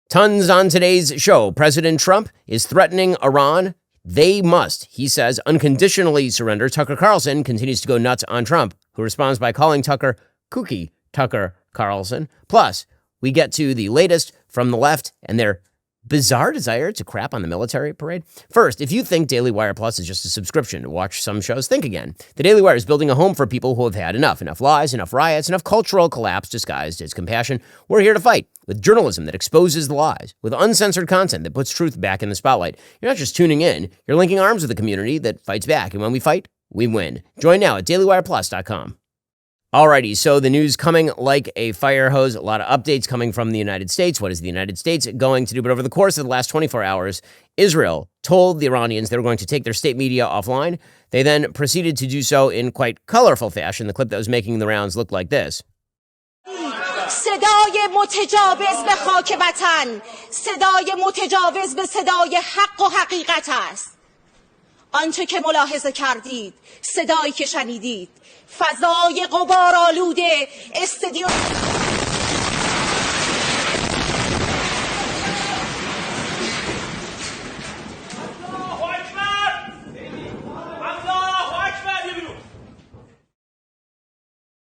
Tons on today's show. President Trump is threatening Iran. They must, he says, unconditionally surrender. Tucker Carlson continues to go nuts on Trump, who responds by calling Tucker Kooky Tucker Carlson. Plus, we get to the latest from the left and their bizarre desire to crap on the military parade. First, if you think Daily Wire Plus is just a subscription to watch some shows, think again. The Daily Wire is building a home for people who have had enough lies, enough riots, enough cultural collapse disguised as compassion. We're here to fight with journalism that exposes the lies, with uncensored content that puts truth back in the spotlight. You're not just tuning in, you're linking arms with a community that fights back. And when we fight, we win. Join now at dailywireplus.com. Alrighty, so the news coming like a fire hose. A lot of updates coming from the United States. What is the United States going to do? But over the course of the last 24 hours, Israel told the Iranians they were going to take their state media offline. They then proceeded to do so in quite colorful fashion. The clip that was making the rounds looked like this. صدای متجاوز به خاک وطن، صدای متجاوز به صدای حق و حقیقت است. آنچه که ملاحظه کردید، صدایی که شنیدید، فضای غبارآلوده استدیو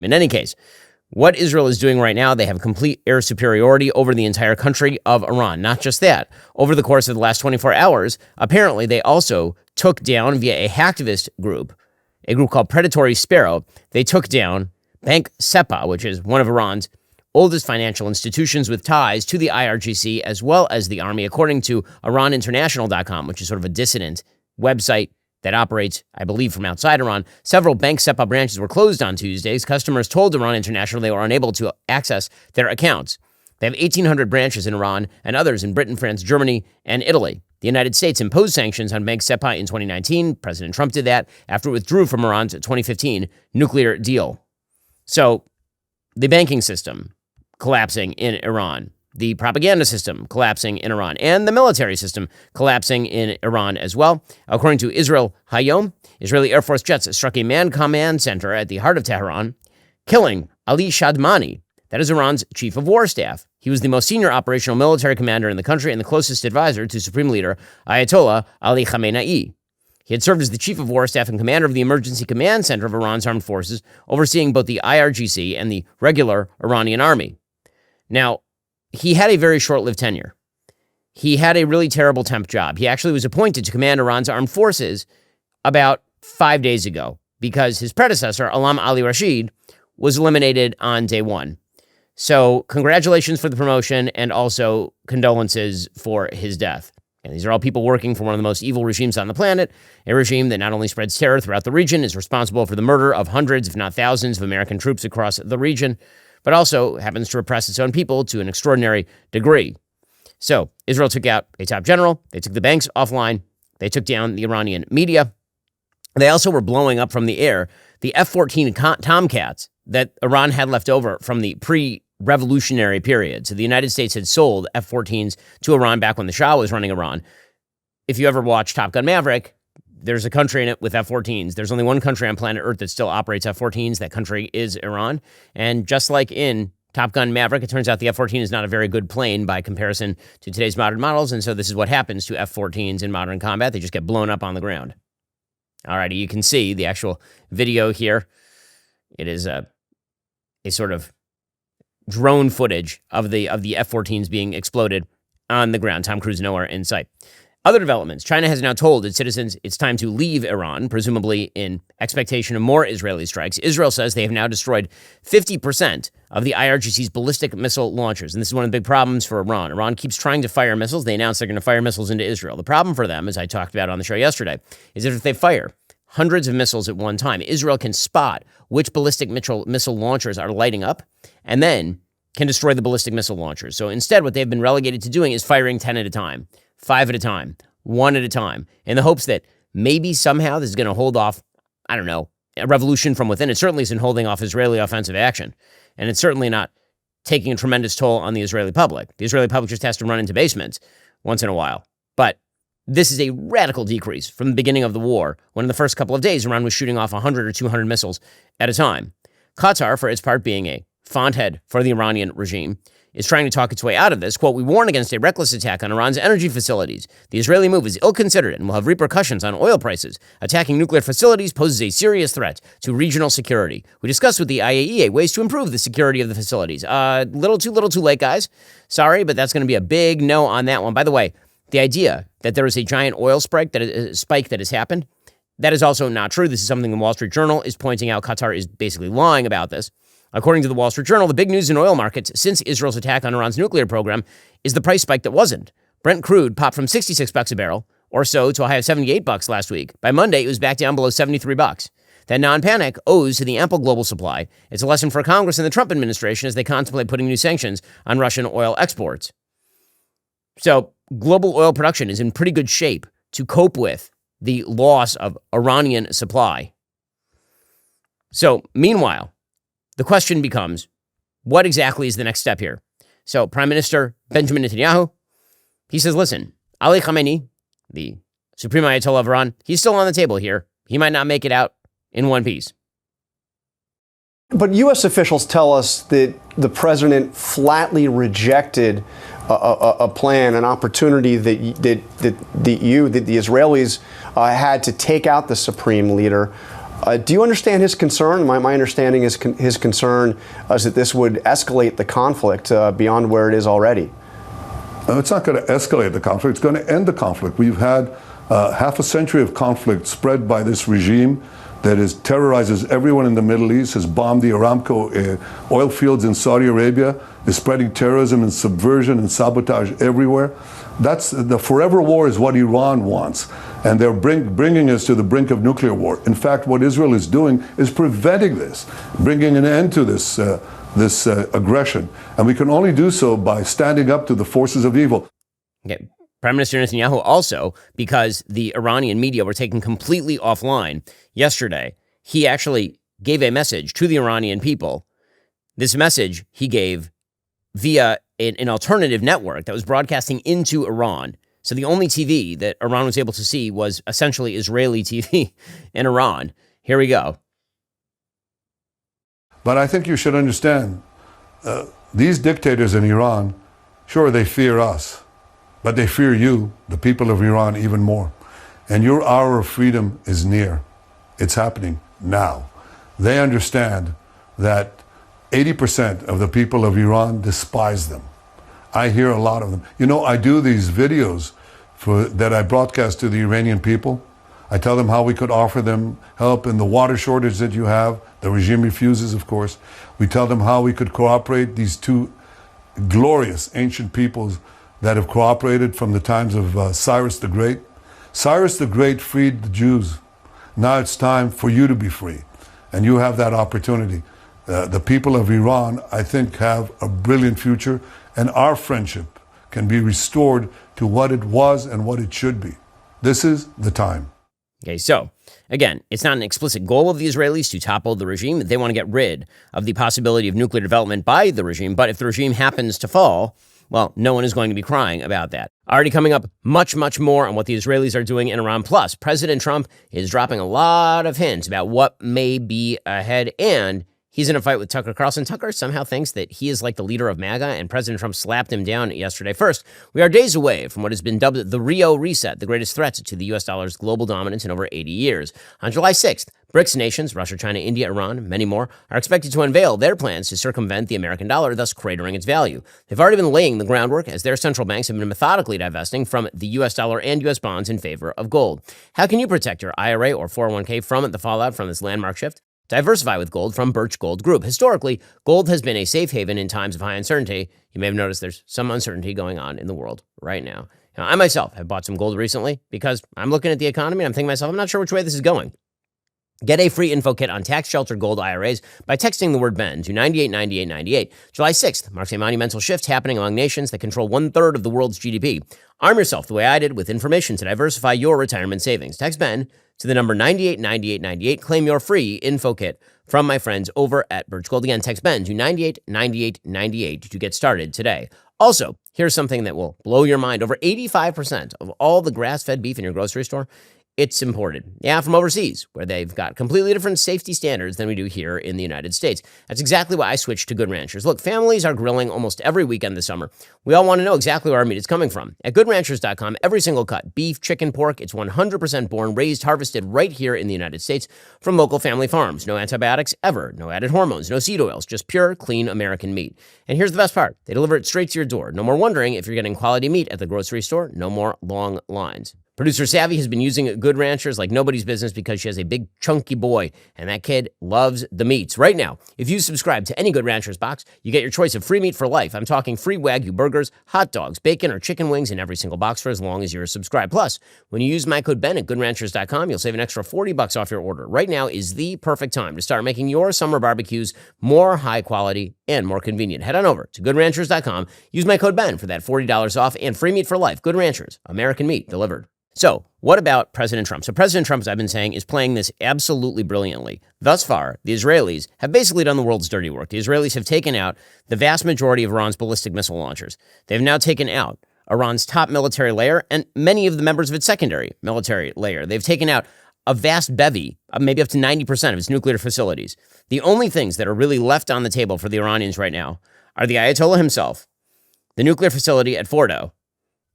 In any case, what Israel is doing right now, they have complete air superiority over the entire country of Iran. Not just that. Over the course of the last 24 hours, apparently they also took down via a hacktivist group, a group called Predatory Sparrow. They took down Bank SEPA, which is one of Iran's oldest financial institutions with ties to the IRGC as well as the army, according to IranInternational.com, which is sort of a dissident website that operates, I believe, from outside Iran. Several Bank SEPA branches were closed on Tuesdays. Customers told Iran International they were unable to access their accounts. They have 1,800 branches in Iran and others in Britain, France, Germany, and Italy. The United States imposed sanctions on Bank SEPA in 2019. President Trump did that after it withdrew from Iran's 2015 nuclear deal. So the banking system collapsing in Iran, the propaganda system collapsing in Iran, and the military system collapsing in Iran as well. According to Israel Hayom, Israeli Air Force jets struck a manned command center at the heart of Tehran, killing Ali Shadmani. That is Iran's chief of war staff. He was the most senior operational military commander in the country and the closest advisor to Supreme Leader Ayatollah Ali Khamenei. He had served as the chief of war staff and commander of the Emergency Command Center of Iran's armed forces, overseeing both the IRGC and the regular Iranian army. Now, he had a very short-lived tenure. He had a really terrible temp job. He actually was appointed to command Iran's armed forces about 5 days ago because his predecessor, Alam Ali Rashid, was eliminated on day one. So congratulations for the promotion and also condolences for his death. And these are all people working for one of the most evil regimes on the planet, a regime that not only spreads terror throughout the region, is responsible for the murder of hundreds, if not thousands, of American troops across the region, but also happens to repress its own people to an extraordinary degree. So Israel took out a top general. They took the banks offline. They took down the Iranian media. They also were blowing up from the air the F-14 Tomcats that Iran had left over from the pre-revolutionary period. So the United States had sold F-14s to Iran back when the Shah was running Iran. If you ever watch Top Gun Maverick, there's a country in it with F-14s. There's only one country on planet Earth that still operates F-14s. That country is Iran. And just like in Top Gun Maverick, it turns out the F-14 is not a very good plane by comparison to today's modern models. And so this is what happens to F-14s in modern combat. They just get blown up on the ground. Alrighty, you can see the actual video here. It is a sort of drone footage of the F-14s being exploded on the ground. Tom Cruise nowhere in sight. Other developments. China has now told its citizens it's time to leave Iran, presumably in expectation of more Israeli strikes. Israel says they have now destroyed 50% of the IRGC's ballistic missile launchers. And this is one of the big problems for Iran. Iran keeps trying to fire missiles. They announced they're going to fire missiles into Israel. The problem for them, as I talked about on the show yesterday, is that if they fire hundreds of missiles at one time, Israel can spot which ballistic missile launchers are lighting up and then can destroy the ballistic missile launchers. So instead, what they've been relegated to doing is firing 10 at a time. 5 at a time, 1 at a time, in the hopes that maybe somehow this is going to hold off, I don't know, a revolution from within. It certainly isn't holding off Israeli offensive action. And it's certainly not taking a tremendous toll on the Israeli public. The Israeli public just has to run into basements once in a while. But this is a radical decrease from the beginning of the war, when in the first couple of days, Iran was shooting off 100 or 200 missiles at a time. Qatar, for its part, being a font head for the Iranian regime, is trying to talk its way out of this. Quote, we warn against a reckless attack on Iran's energy facilities. The Israeli move is ill-considered and will have repercussions on oil prices. Attacking nuclear facilities poses a serious threat to regional security. We discussed with the IAEA ways to improve the security of the facilities. Little too late, guys. Sorry, but that's going to be a big no on that one. By the way, the idea that there is a giant oil spike that has happened, that is also not true. This is something the Wall Street Journal is pointing out. Qatar is basically lying about this. According to the Wall Street Journal, the big news in oil markets since Israel's attack on Iran's nuclear program is the price spike that wasn't. Brent crude popped from $66 a barrel or so to a high of $78 last week. By Monday, it was back down below $73. That non-panic owes to the ample global supply. It's a lesson for Congress and the Trump administration as they contemplate putting new sanctions on Russian oil exports. So global oil production is in pretty good shape to cope with the loss of Iranian supply. So meanwhile, the question becomes, what exactly is the next step here? So Prime Minister Benjamin Netanyahu, he says, listen, Ali Khamenei, the Supreme Ayatollah of Iran, he's still on the table here. He might not make it out in one piece. But U.S. officials tell us that the president flatly rejected a plan, an opportunity that the Israelis had to take out the supreme leader. Do you understand his concern? My understanding is his concern is that this would escalate the conflict beyond where it is already. It's not going to escalate the conflict. It's going to end the conflict. We've had half a century of conflict spread by this regime that terrorizes everyone in the Middle East, has bombed the Aramco oil fields in Saudi Arabia, is spreading terrorism and subversion and sabotage everywhere. That's the forever war is what Iran wants. And they're bringing us to the brink of nuclear war. In fact, what Israel is doing is preventing this, bringing an end to this aggression. And we can only do so by standing up to the forces of evil. Okay. Prime Minister Netanyahu also, because the Iranian media were taken completely offline yesterday, he actually gave a message to the Iranian people. This message he gave via an alternative network that was broadcasting into Iran. So the only TV that Iran was able to see was essentially Israeli TV in Iran. Here we go. But I think you should understand, these dictators in Iran, sure, they fear us, but they fear you, the people of Iran, even more. And your hour of freedom is near. It's happening now. They understand that 80% of the people of Iran despise them. I hear a lot of them. You know, I do these videos that I broadcast to the Iranian people. I tell them how we could offer them help in the water shortage that you have. The regime refuses, of course. We tell them how we could cooperate, these two glorious ancient peoples that have cooperated from the times of Cyrus the Great. Cyrus the Great freed the Jews. Now it's time for you to be free. And you have that opportunity. The people of Iran, I think, have a brilliant future, and our friendship can be restored to what it was and what it should be. This is the time. Okay, so again, it's not an explicit goal of the Israelis to topple the regime. They want to get rid of the possibility of nuclear development by the regime. But if the regime happens to fall, well, no one is going to be crying about that. Already coming up much more on what the Israelis are doing in Iran. Plus, President Trump is dropping a lot of hints about what may be ahead, and he's in a fight with Tucker Carlson. Tucker somehow thinks that he is like the leader of MAGA, and President Trump slapped him down yesterday. First, we are days away from what has been dubbed the Rio Reset, the greatest threat to the U.S. dollar's global dominance in over 80 years. On July 6th, BRICS nations, Russia, China, India, Iran, many more, are expected to unveil their plans to circumvent the American dollar, thus cratering its value. They've already been laying the groundwork as their central banks have been methodically divesting from the U.S. dollar and U.S. bonds in favor of gold. How can you protect your IRA or 401k from the fallout from this landmark shift? Diversify with gold from Birch Gold Group. Historically, gold has been a safe haven in times of high uncertainty. You may have noticed there's some uncertainty going on in the world right now. I myself have bought some gold recently because I'm looking at the economy and I'm thinking to myself, I'm not sure which way this is going. Get a free info kit on tax-sheltered gold IRAs by texting the word BEN to 989898. July 6th marks a monumental shift happening among nations that control 1/3 of the world's GDP. Arm yourself the way I did with information to diversify your retirement savings. Text BEN to the number 989898. Claim your free info kit from my friends over at Birch Gold. Again, text BEN to 989898 to get started today. Also, here's something that will blow your mind. Over 85% of all the grass-fed beef in your grocery store it's imported. Yeah, from overseas, where they've got completely different safety standards than we do here in the United States. That's exactly why I switched to Good Ranchers. Look, families are grilling almost every weekend this summer. We all want to know exactly where our meat is coming from. At goodranchers.com, every single cut, beef, chicken, pork, it's 100% born, raised, harvested right here in the United States from local family farms. No antibiotics ever, no added hormones, no seed oils, just pure, clean American meat. And here's the best part. They deliver it straight to your door. No more wondering if you're getting quality meat at the grocery store. No more long lines. Producer Savvy has been using Good Ranchers like nobody's business because she has a big chunky boy, and that kid loves the meats. Right now, if you subscribe to any Good Ranchers box, you get your choice of free meat for life. I'm talking free Wagyu burgers, hot dogs, bacon, or chicken wings in every single box for as long as you're subscribed. Plus, when you use my code Ben at goodranchers.com, you'll save an extra $40 off your order. Right now is the perfect time to start making your summer barbecues more high quality and more convenient. Head on over to goodranchers.com. Use my code Ben for that $40 off and free meat for life. Good Ranchers, American meat delivered. So, what about President Trump? So, President Trump, as I've been saying, is playing this absolutely brilliantly. Thus far, the Israelis have basically done the world's dirty work. The Israelis have taken out the vast majority of Iran's ballistic missile launchers. They've now taken out Iran's top military layer and many of the members of its secondary military layer. They've taken out a vast bevy, maybe up to 90% of its nuclear facilities. The only things that are really left on the table for the Iranians right now are the Ayatollah himself, the nuclear facility at Fordo,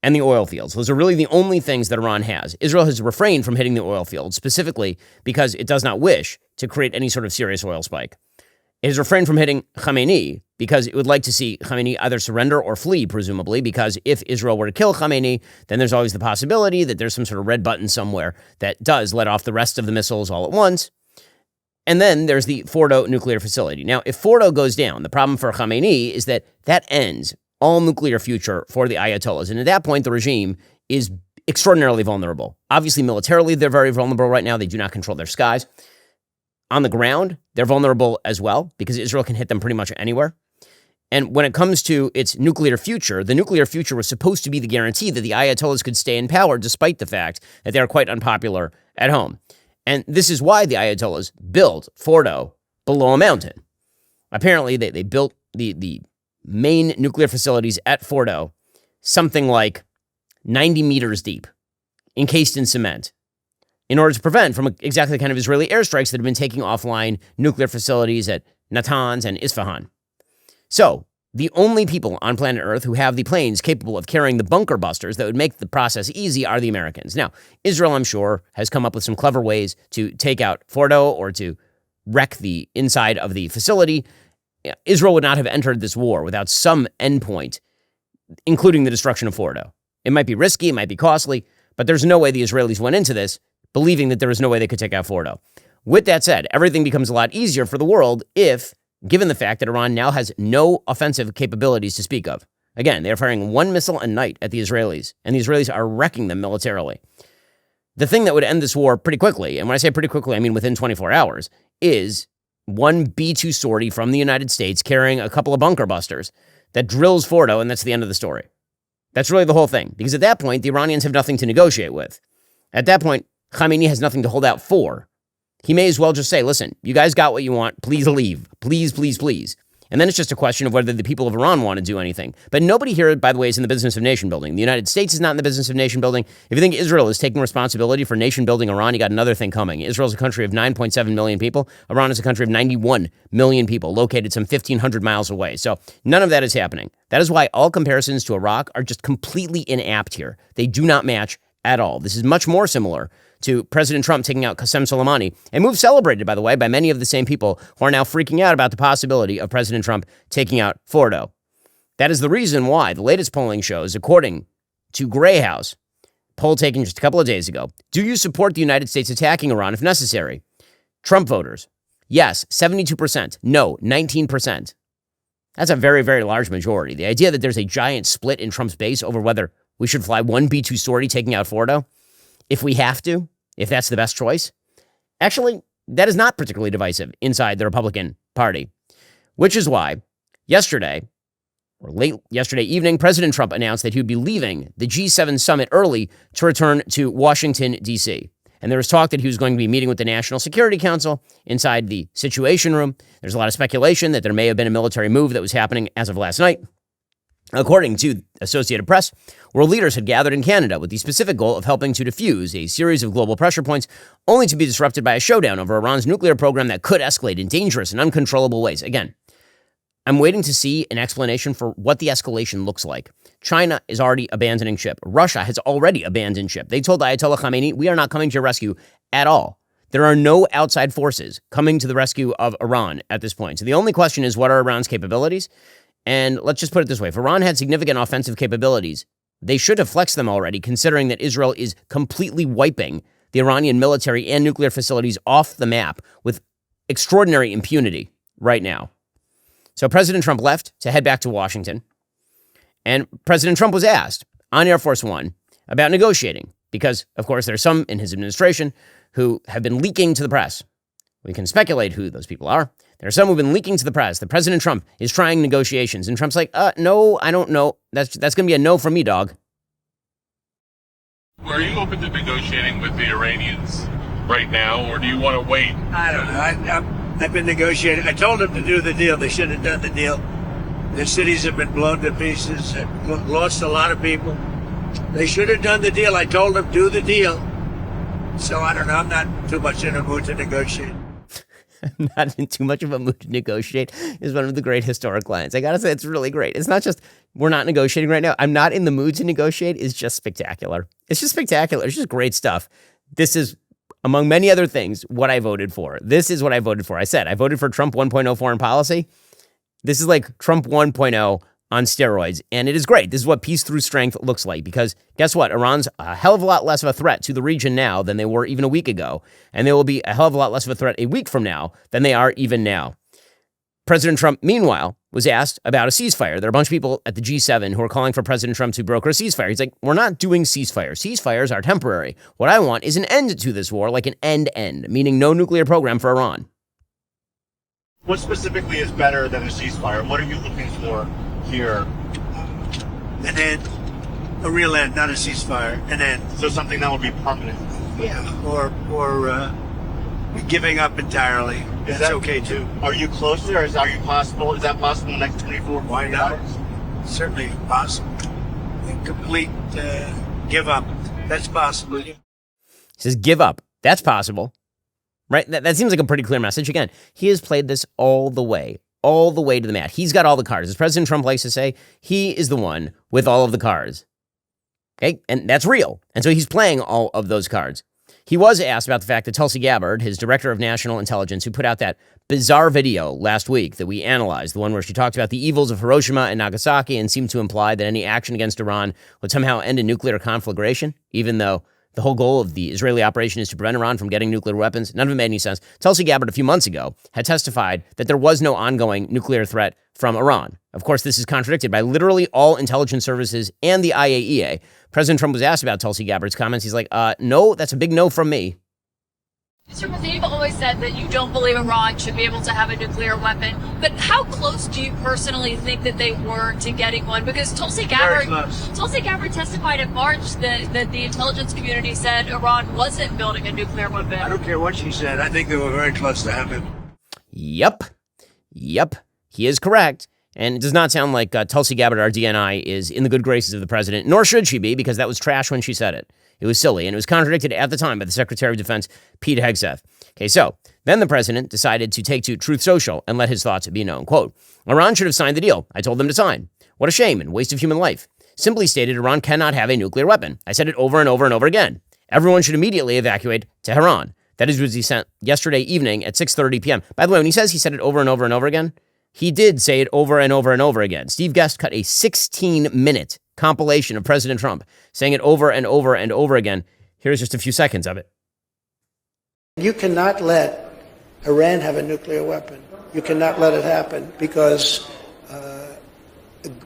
and the oil fields. Those are really the only things that Iran has. Israel has refrained from hitting the oil fields, specifically because it does not wish to create any sort of serious oil spike. It has refrained from hitting Khamenei because it would like to see Khamenei either surrender or flee, presumably, because if Israel were to kill Khamenei, then there's always the possibility that there's some sort of red button somewhere that does let off the rest of the missiles all at once. And then there's the Fordo nuclear facility. Now, if Fordo goes down, the problem for Khamenei is that that ends all nuclear future for the Ayatollahs. And at that point, the regime is extraordinarily vulnerable. Obviously, militarily, they're very vulnerable right now. They do not control their skies. On the ground, they're vulnerable as well because Israel can hit them pretty much anywhere. And when it comes to its nuclear future, the nuclear future was supposed to be the guarantee that the Ayatollahs could stay in power despite the fact that they are quite unpopular at home. And this is why the Ayatollahs built Fordo below a mountain. Apparently, they built the main nuclear facilities at Fordo, something like 90 meters deep, encased in cement, in order to prevent from exactly the kind of Israeli airstrikes that have been taking offline nuclear facilities at Natanz and Isfahan. So, the only people on planet Earth who have the planes capable of carrying the bunker busters that would make the process easy are the Americans. Now, Israel, I'm sure, has come up with some clever ways to take out Fordo or to wreck the inside of the facility. Israel would not have entered this war without some endpoint, including the destruction of Fordo. It might be risky, it might be costly, but there's no way the Israelis went into this believing that there was no way they could take out Fordo. With that said, everything becomes a lot easier for the world if, given the fact that Iran now has no offensive capabilities to speak of. Again, they're firing one missile a night at the Israelis, and the Israelis are wrecking them militarily. The thing that would end this war pretty quickly, and when I say pretty quickly, I mean within 24 hours, is one B-2 sortie from the United States carrying a couple of bunker busters that drills Fordo, and that's the end of the story. That's really the whole thing, because at that point, the Iranians have nothing to negotiate with. At that point, Khamenei has nothing to hold out for. He may as well just say, listen, you guys got what you want, please leave. Please, please, please. And then it's just a question of whether the people of Iran want to do anything. But nobody here, by the way, is in the business of nation building. The United States is not in the business of nation building. If you think Israel is taking responsibility for nation building Iran, you got another thing coming. Israel is a country of 9.7 million people. Iran is a country of 91 million people, located some 1,500 miles away. So none of that is happening. That is why all comparisons to Iraq are just completely inapt here. They do not match at all. This is much more similar to President Trump taking out Qasem Soleimani, a move celebrated, by the way, by many of the same people who are now freaking out about the possibility of President Trump taking out Fordo. That is the reason why the latest polling shows, according to Gray House, poll taken just a couple of days ago, do you support the United States attacking Iran if necessary? Trump voters, yes, 72%, no, 19%. That's a very, very large majority. The idea that there's a giant split in Trump's base over whether we should fly one B-2 sortie taking out Fordo, if we have to, if that's the best choice. Actually, that is not particularly divisive inside the Republican Party, which is why yesterday, or late yesterday evening, President Trump announced that he would be leaving the G7 summit early to return to Washington, D.C. And there was talk that he was going to be meeting with the National Security Council inside the Situation Room. There's a lot of speculation that there may have been a military move that was happening as of last night. According to Associated Press, world leaders had gathered in Canada with the specific goal of helping to defuse a series of global pressure points, only to be disrupted by a showdown over Iran's nuclear program that could escalate in dangerous and uncontrollable ways. Again, I'm waiting to see an explanation for what the escalation looks like. China is already abandoning ship. Russia has already abandoned ship. They told Ayatollah Khamenei, we are not coming to your rescue at all. There are no outside forces coming to the rescue of Iran at this point. So the only question is, what are Iran's capabilities? And let's just put it this way. If Iran had significant offensive capabilities, they should have flexed them already, considering that Israel is completely wiping the Iranian military and nuclear facilities off the map with extraordinary impunity right now. So President Trump left to head back to Washington. And President Trump was asked on Air Force One about negotiating because, of course, there are some in his administration who have been leaking to the press. We can speculate who those people are. There are some who've been leaking to the press that President Trump is trying negotiations. And Trump's like, no, I don't know. That's going to be a no from me, dog. Are you open to negotiating with the Iranians right now, or do you want to wait? I don't know. I've been negotiating. I told them to do the deal. They should have done the deal. Their cities have been blown to pieces, have lost a lot of people. They should have done the deal. I told them, do the deal. So I don't know. I'm not too much in a mood to negotiate. I'm not in too much of a mood to negotiate is one of the great historic lines. I got to say, it's really great. It's not just, we're not negotiating right now. I'm not in the mood to negotiate is just spectacular. It's just spectacular. It's just great stuff. This is, among many other things, what I voted for. This is what I voted for. I said, I voted for Trump 1.0 foreign policy. This is like Trump 1.0 on steroids. And it is great. This is what peace through strength looks like. Because guess what? Iran's a hell of a lot less of a threat to the region now than they were even a week ago. And they will be a hell of a lot less of a threat a week from now than they are even now. President Trump, meanwhile, was asked about a ceasefire. There are a bunch of people at the G7 who are calling for President Trump to broker a ceasefire. He's like, we're not doing ceasefires. Ceasefires are temporary. What I want is an end to this war, like an end, meaning no nuclear program for Iran. What specifically is better than a ceasefire? What are you looking for here? An end. A real end, not a ceasefire. An end. So something that would be permanent. Yeah. Or giving up entirely. That's okay too. Are you close there? Is that possible? Is that possible in the next 24 Why not? Hours? Certainly possible. A complete give up. That's possible. He says give up. That's possible. Right? That seems like a pretty clear message. Again, he has played this all the way to the mat. He's got all the cards. As President Trump likes to say, he is the one with all of the cards. Okay? And that's real. And so he's playing all of those cards. He was asked about the fact that Tulsi Gabbard, his director of national intelligence, who put out that bizarre video last week that we analyzed, the one where she talked about the evils of Hiroshima and Nagasaki and seemed to imply that any action against Iran would somehow end in nuclear conflagration, even though the whole goal of the Israeli operation is to prevent Iran from getting nuclear weapons. None of it made any sense. Tulsi Gabbard, a few months ago, had testified that there was no ongoing nuclear threat from Iran. Of course, this is contradicted by literally all intelligence services and the IAEA. President Trump was asked about Tulsi Gabbard's comments. He's like, no, that's a big no from me. Mr. President, you've always said that you don't believe Iran should be able to have a nuclear weapon, but how close do you personally think that they were to getting one? Because Tulsi Gabbard testified in March that the intelligence community said Iran wasn't building a nuclear weapon. I don't care what she said. I think they were very close to having. Yep. He is correct. And it does not sound like Tulsi Gabbard, our DNI, is in the good graces of the president, nor should she be, because that was trash when she said it. It was silly, and it was contradicted at the time by the Secretary of Defense, Pete Hegseth. Okay, so then the president decided to take to Truth Social and let his thoughts be known. Quote, Iran should have signed the deal. I told them to sign. What a shame and waste of human life. Simply stated, Iran cannot have a nuclear weapon. I said it over and over and over again. Everyone should immediately evacuate Tehran. That is what he sent yesterday evening at 6:30 p.m. By the way, when he says he said it over and over and over again, he did say it over and over and over again. Steve Guest cut a 16-minute compilation of President Trump saying it over and over and over again. Here's just a few seconds of it. You cannot let Iran have a nuclear weapon. You cannot let it happen because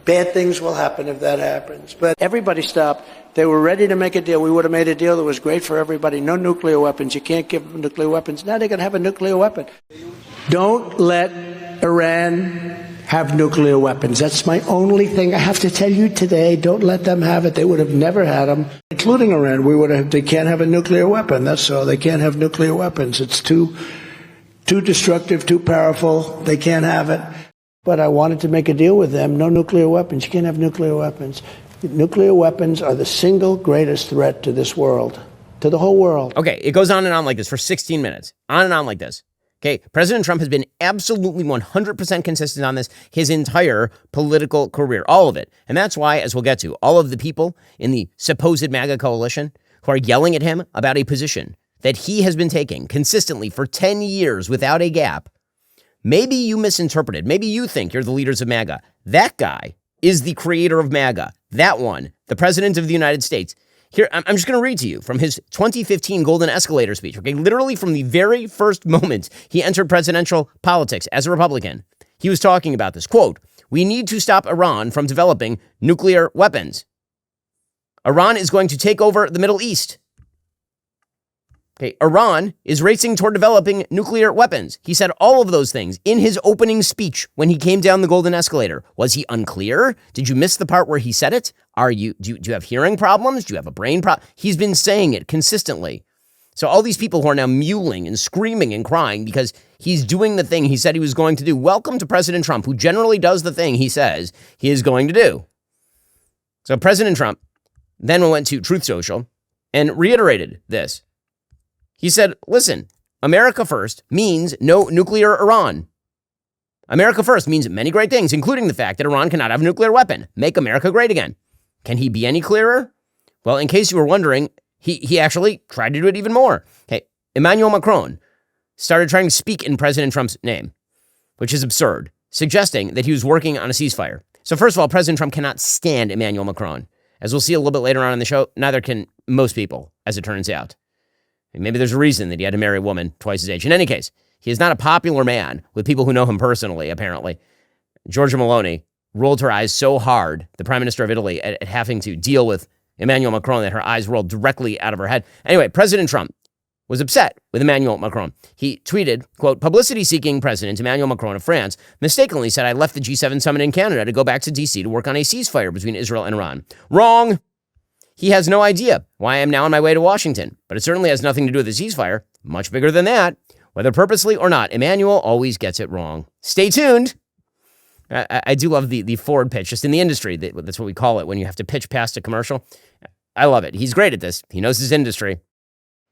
bad things will happen if that happens. But everybody stopped. They were ready to make a deal. We would have made a deal that was great for everybody. No nuclear weapons. You can't give them nuclear weapons. Now they're going to have a nuclear weapon. Don't let Iran have nuclear weapons. That's my only thing I have to tell you today. Don't let them have it. They would have never had them, including Iran. They can't have a nuclear weapon. That's all. They can't have nuclear weapons. It's too destructive, too powerful. They can't have it. But I wanted to make a deal with them. No nuclear weapons. You can't have nuclear weapons. Nuclear weapons are the single greatest threat to this world, to the whole world. Okay, it goes on and on like this for 16 minutes. On and on like this. Okay, President Trump has been absolutely 100% consistent on this his entire political career, all of it. And that's why, as we'll get to, all of the people in the supposed MAGA coalition who are yelling at him about a position that he has been taking consistently for 10 years without a gap. Maybe you misinterpreted. Maybe you think you're the leaders of MAGA. That guy is the creator of MAGA. That one, the president of the United States. Here, I'm just going to read to you from his 2015 Golden Escalator speech. Okay, literally from the very first moment he entered presidential politics as a Republican, he was talking about this. Quote, "We need to stop Iran from developing nuclear weapons. Iran is going to take over the Middle East. Okay, Iran is racing toward developing nuclear weapons." He said all of those things in his opening speech when he came down the Golden Escalator. Was he unclear? Did you miss the part where he said it? Do you have hearing problems? Do you have a brain problem? He's been saying it consistently. So all these people who are now mewling and screaming and crying because he's doing the thing he said he was going to do. Welcome to President Trump, who generally does the thing he says he is going to do. So President Trump then went to Truth Social and reiterated this. He said, listen, America first means no nuclear Iran. America first means many great things, including the fact that Iran cannot have a nuclear weapon. Make America great again. Can he be any clearer? Well, in case you were wondering, he actually tried to do it even more. Okay, Emmanuel Macron started trying to speak in President Trump's name, which is absurd, suggesting that he was working on a ceasefire. So first of all, President Trump cannot stand Emmanuel Macron. As we'll see a little bit later on in the show, neither can most people, as it turns out. Maybe there's a reason that he had to marry a woman twice his age. In any case, he is not a popular man with people who know him personally, apparently. Giorgia Meloni rolled her eyes so hard, the prime minister of Italy, at having to deal with Emmanuel Macron, that her eyes rolled directly out of her head. Anyway, President Trump was upset with Emmanuel Macron. He tweeted, quote, "Publicity-seeking President Emmanuel Macron of France mistakenly said I left the G7 summit in Canada to go back to D.C. to work on a ceasefire between Israel and Iran. Wrong. He has no idea why I am now on my way to Washington, but it certainly has nothing to do with the ceasefire. Much bigger than that. Whether purposely or not, Emmanuel always gets it wrong. Stay tuned." I do love the forward pitch, just in the industry. That's what we call it when you have to pitch past a commercial. I love it. He's great at this. He knows his industry.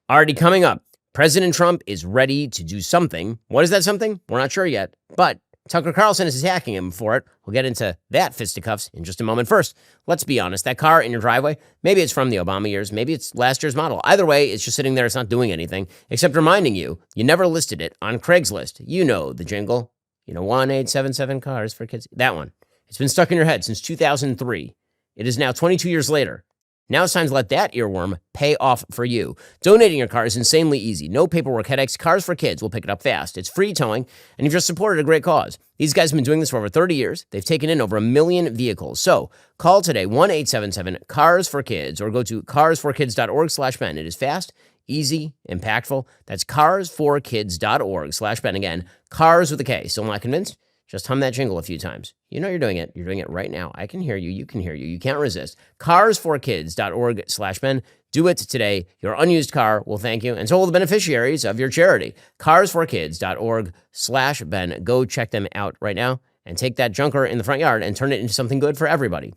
Already coming up, President Trump is ready to do something. What is that something? We're not sure yet, but Tucker Carlson is attacking him for it. We'll get into that fisticuffs in just a moment. First, let's be honest. That car in your driveway, maybe it's from the Obama years, maybe it's last year's model. Either way, it's just sitting there. It's not doing anything except reminding you never listed it on Craigslist. You know the jingle. 1877 cars for kids. That one. It's been stuck in your head since 2003. It is now 22 years later. Now it's time to let that earworm pay off for you. Donating your car is insanely easy. No paperwork headaches. Cars for Kids will pick it up fast. It's free towing, and you've just supported a great cause. These guys have been doing this for over 30 years. They've taken in over 1 million vehicles. So call today, 1-877-CARS-FOR-KIDS, or go to carsforkids.org/Ben. It is fast, easy, impactful. That's carsforkids.org/Ben. Again, cars with a K. Still not convinced? Just hum that jingle a few times. You know you're doing it. You're doing it right now. I can hear you. You can hear you. You can't resist. Carsforkids.org/Ben. Do it today. Your unused car will thank you, and so will the beneficiaries of your charity. Carsforkids.org/Ben. Go check them out right now and take that junker in the front yard and turn it into something good for everybody.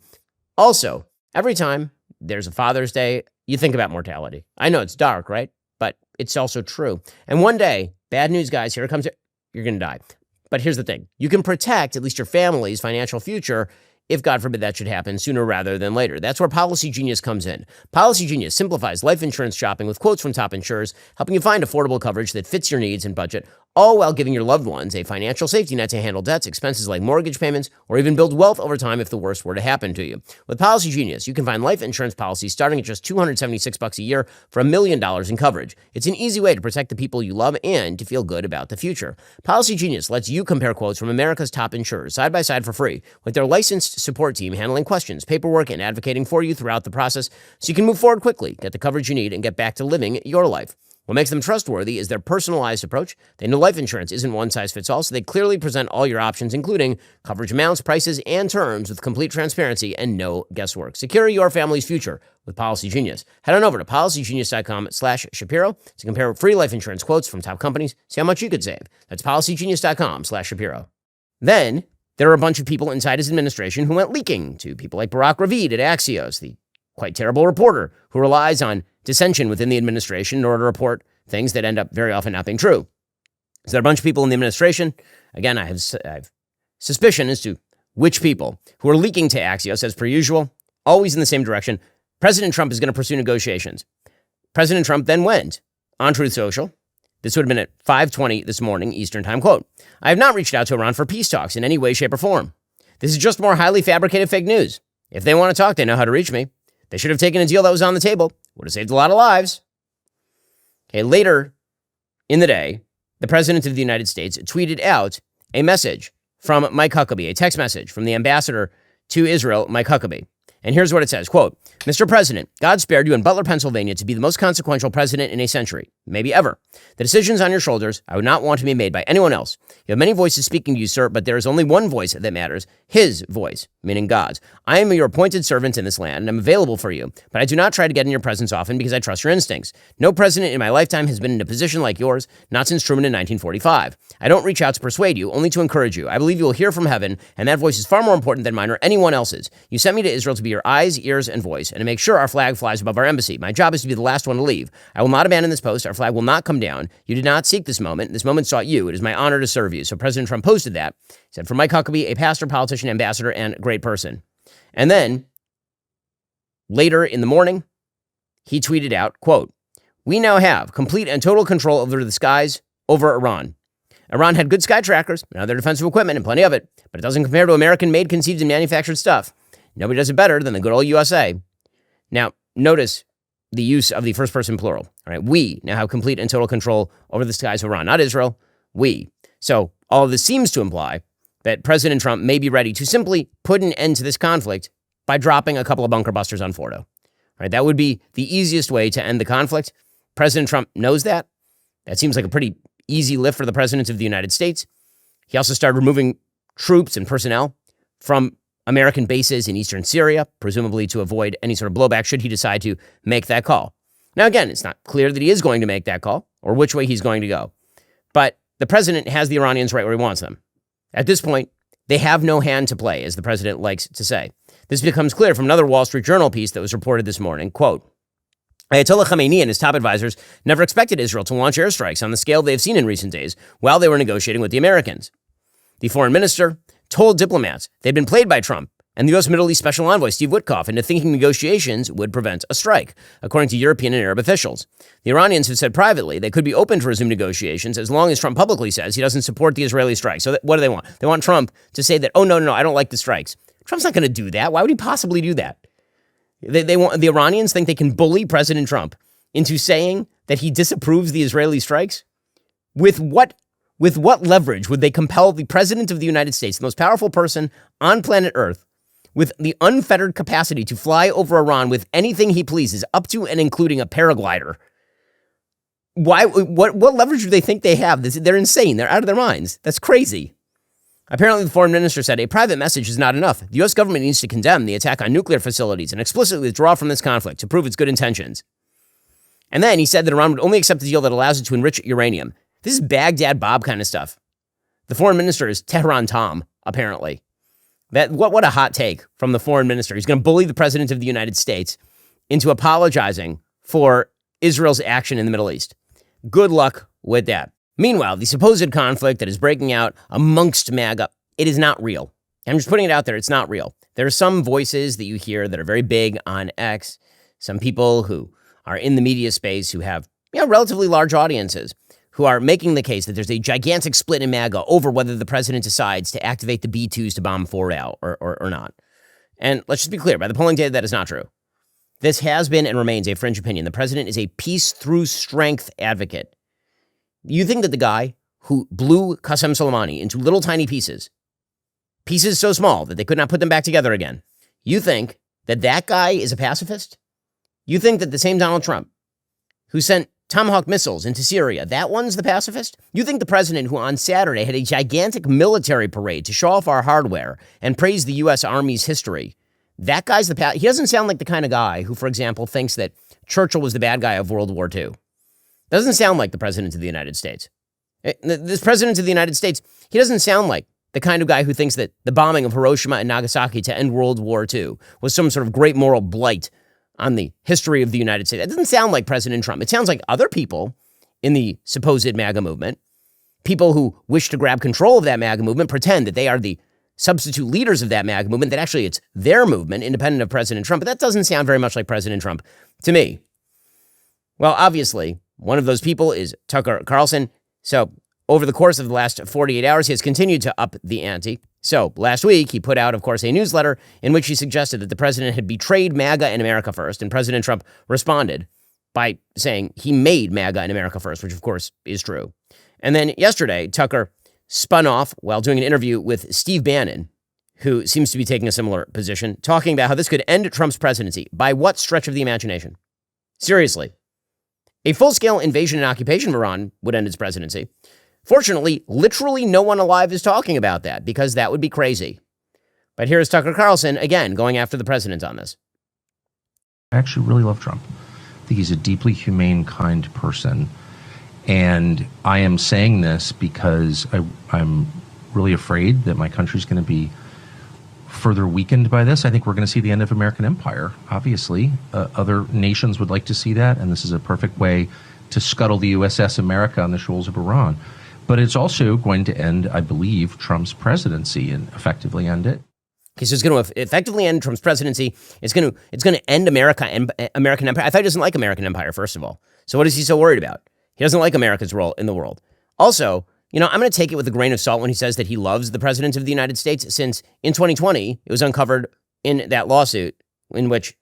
Also, every time there's a Father's Day, you think about mortality. I know it's dark, right? But it's also true. And one day, bad news, guys, here it comes. You're going to die. But here's the thing. You can protect at least your family's financial future if, God forbid, that should happen sooner rather than later. That's where Policy Genius comes in. Policy Genius simplifies life insurance shopping with quotes from top insurers, helping you find affordable coverage that fits your needs and budget, all while giving your loved ones a financial safety net to handle debts, expenses like mortgage payments, or even build wealth over time if the worst were to happen to you. With Policy Genius, you can find life insurance policies starting at just $276 a year for $1 million in coverage. It's an easy way to protect the people you love and to feel good about the future. Policy Genius lets you compare quotes from America's top insurers side by side for free, with their licensed support team handling questions, paperwork, and advocating for you throughout the process, so you can move forward quickly, get the coverage you need, and get back to living your life. What makes them trustworthy is their personalized approach. They know life insurance isn't one size fits all, so they clearly present all your options, including coverage amounts, prices, and terms with complete transparency and no guesswork. Secure your family's future with Policy Genius. Head on over to policygenius.com/Shapiro to compare free life insurance quotes from top companies. See how much you could save. That's policygenius.com/Shapiro. Then there are a bunch of people inside his administration who went leaking to people like Barack Ravid at Axios, the quite terrible reporter who relies on dissension within the administration in order to report things that end up very often not being true. So there are a bunch of people in the administration. Again, I have suspicion as to which people who are leaking to Axios, as per usual, always in the same direction. President Trump is going to pursue negotiations. President Trump then went on Truth Social. This would have been at 5:20 this morning, Eastern Time. Quote, "I have not reached out to Iran for peace talks in any way, shape, or form. This is just more highly fabricated fake news. If they want to talk, they know how to reach me. They should have taken a deal that was on the table. Would have saved a lot of lives." Okay, later in the day, the President of the United States tweeted out a message from Mike Huckabee, a text message from the ambassador to Israel, Mike Huckabee. And here's what it says, quote, "Mr. President, God spared you in Butler, Pennsylvania to be the most consequential president in a century, maybe ever. The decisions on your shoulders I would not want to be made by anyone else. You have many voices speaking to you, sir, but there is only one voice that matters, his voice, meaning God's. I am your appointed servant in this land, and I'm available for you, but I do not try to get in your presence often because I trust your instincts. No president in my lifetime has been in a position like yours, not since Truman in 1945. I don't reach out to persuade you, only to encourage you. I believe you will hear from heaven, and that voice is far more important than mine or anyone else's. You sent me to Israel to be your eyes, ears, and voice, and to make sure our flag flies above our embassy. My job is to be the last one to leave. I will not abandon this post. Our flag will not come down. You did not seek this moment. This moment sought you. It is my honor to serve you." So President Trump posted that. He said, "For Mike Huckabee, a pastor, politician, ambassador, and great person." And then later in the morning, he tweeted out, quote, "We now have complete and total control over the skies over Iran. Iran had good sky trackers and other defensive equipment and plenty of it, but it doesn't compare to American-made, conceived, and manufactured stuff. Nobody does it better than the good old USA." Now, notice the use of the first person plural. All right, we now have complete and total control over the skies of Iran, not Israel, we. So all of this seems to imply that President Trump may be ready to simply put an end to this conflict by dropping a couple of bunker busters on Fordo. All right, that would be the easiest way to end the conflict. President Trump knows that. That seems like a pretty easy lift for the President of the United States. He also started removing troops and personnel from American bases in eastern Syria, presumably to avoid any sort of blowback should he decide to make that call. Now, again, it's not clear that he is going to make that call or which way he's going to go. But the president has the Iranians right where he wants them. At this point, they have no hand to play, as the president likes to say. This becomes clear from another Wall Street Journal piece that was reported this morning. Quote, "Ayatollah Khamenei and his top advisors never expected Israel to launch airstrikes on the scale they have seen in recent days while they were negotiating with the Americans. The foreign minister told diplomats they'd been played by Trump and the U.S. Middle East Special Envoy Steve Witkoff into thinking negotiations would prevent a strike, according to European and Arab officials. The Iranians have said privately they could be open to resume negotiations as long as Trump publicly says he doesn't support the Israeli strike. So what do they want? They want Trump to say that, oh, no, I don't like the strikes. Trump's not going to do that. Why would he possibly do that? They want the Iranians think they can bully President Trump into saying that he disapproves the Israeli strikes? With what leverage would they compel the President of the United States, the most powerful person on planet Earth, with the unfettered capacity to fly over Iran with anything he pleases, up to and including a paraglider? What leverage do they think they have? They're insane. They're out of their minds. That's crazy. Apparently, the foreign minister said a private message is not enough. The U.S. government needs to condemn the attack on nuclear facilities and explicitly withdraw from this conflict to prove its good intentions. And then he said that Iran would only accept a deal that allows it to enrich uranium. This is Baghdad Bob kind of stuff. The foreign minister is Tehran Tom, apparently. What a hot take from the foreign minister. He's going to bully the president of the United States into apologizing for Israel's action in the Middle East. Good luck with that. Meanwhile, the supposed conflict that is breaking out amongst MAGA, it is not real. I'm just putting it out there. It's not real. There are some voices that you hear that are very big on X, some people who are in the media space who have relatively large audiences, who are making the case that there's a gigantic split in MAGA over whether the president decides to activate the B-2s to bomb Fordow or not. And let's just be clear, by the polling data, that is not true. This has been and remains a fringe opinion. The president is a peace through strength advocate. You think that the guy who blew Qasem Soleimani into little tiny pieces so small that they could not put them back together again, you think that that guy is a pacifist? You think that the same Donald Trump who sent Tomahawk missiles into Syria, that one's the pacifist? You think the president who on Saturday had a gigantic military parade to show off our hardware and praise the U.S. Army's history, that guy's the pacifist? He doesn't sound like the kind of guy who, for example, thinks that Churchill was the bad guy of World War II. Doesn't sound like the president of the United States. This president of the United States, he doesn't sound like the kind of guy who thinks that the bombing of Hiroshima and Nagasaki to end World War II was some sort of great moral blight on the history of the United States. That doesn't sound like President Trump. It sounds like other people in the supposed MAGA movement, people who wish to grab control of that MAGA movement, pretend that they are the substitute leaders of that MAGA movement, that actually it's their movement, independent of President Trump. But that doesn't sound very much like President Trump to me. Well, obviously, one of those people is Tucker Carlson. So over the course of the last 48 hours, he has continued to up the ante. So last week, he put out, of course, a newsletter in which he suggested that the president had betrayed MAGA and America first. And President Trump responded by saying he made MAGA and America first, which, of course, is true. And then yesterday, Tucker spun off while doing an interview with Steve Bannon, who seems to be taking a similar position, talking about how this could end Trump's presidency. By what stretch of the imagination? Seriously. A full-scale invasion and occupation of Iran would end its presidency. Fortunately, literally no one alive is talking about that because that would be crazy. But here's Tucker Carlson, again, going after the president on this. I actually really love Trump. I think he's a deeply humane, kind person. And I am saying this because I'm really afraid that my country's going to be further weakened by this. I think we're going to see the end of American empire, obviously. Other nations would like to see that, and this is a perfect way to scuttle the USS America on the shoals of Iran. But it's also going to end, I believe, Trump's presidency and effectively end it. Okay, so it's going to effectively end Trump's presidency. It's going to end America and American empire. I thought he doesn't like American empire, first of all. So what is he so worried about? He doesn't like America's role in the world. Also, I'm going to take it with a grain of salt when he says that he loves the president of the United States, since in 2020, it was uncovered in that lawsuit in which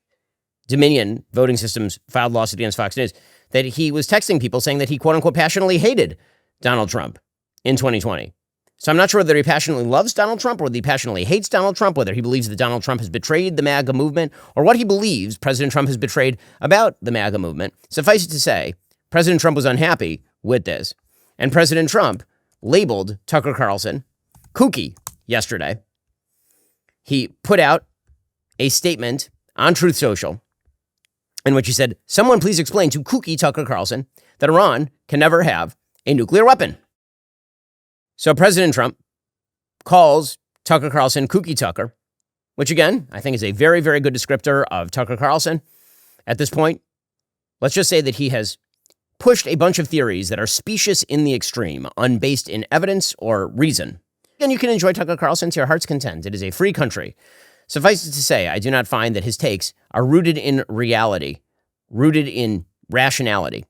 Dominion Voting Systems filed lawsuit against Fox News, that he was texting people saying that he, quote unquote, passionately hated Donald Trump in 2020. So I'm not sure whether he passionately loves Donald Trump or whether he passionately hates Donald Trump, whether he believes that Donald Trump has betrayed the MAGA movement, or what he believes President Trump has betrayed about the MAGA movement. Suffice it to say, President Trump was unhappy with this. And President Trump labeled Tucker Carlson kooky yesterday. He put out a statement on Truth Social in which he said, "Someone please explain to kooky Tucker Carlson that Iran can never have a nuclear weapon." So President Trump calls Tucker Carlson kooky Tucker, which again, I think is a very, very good descriptor of Tucker Carlson. At this point, let's just say that he has pushed a bunch of theories that are specious in the extreme, unbased in evidence or reason. And you can enjoy Tucker Carlson to your heart's content. It is a free country. Suffice it to say, I do not find that his takes are rooted in reality, rooted in rationality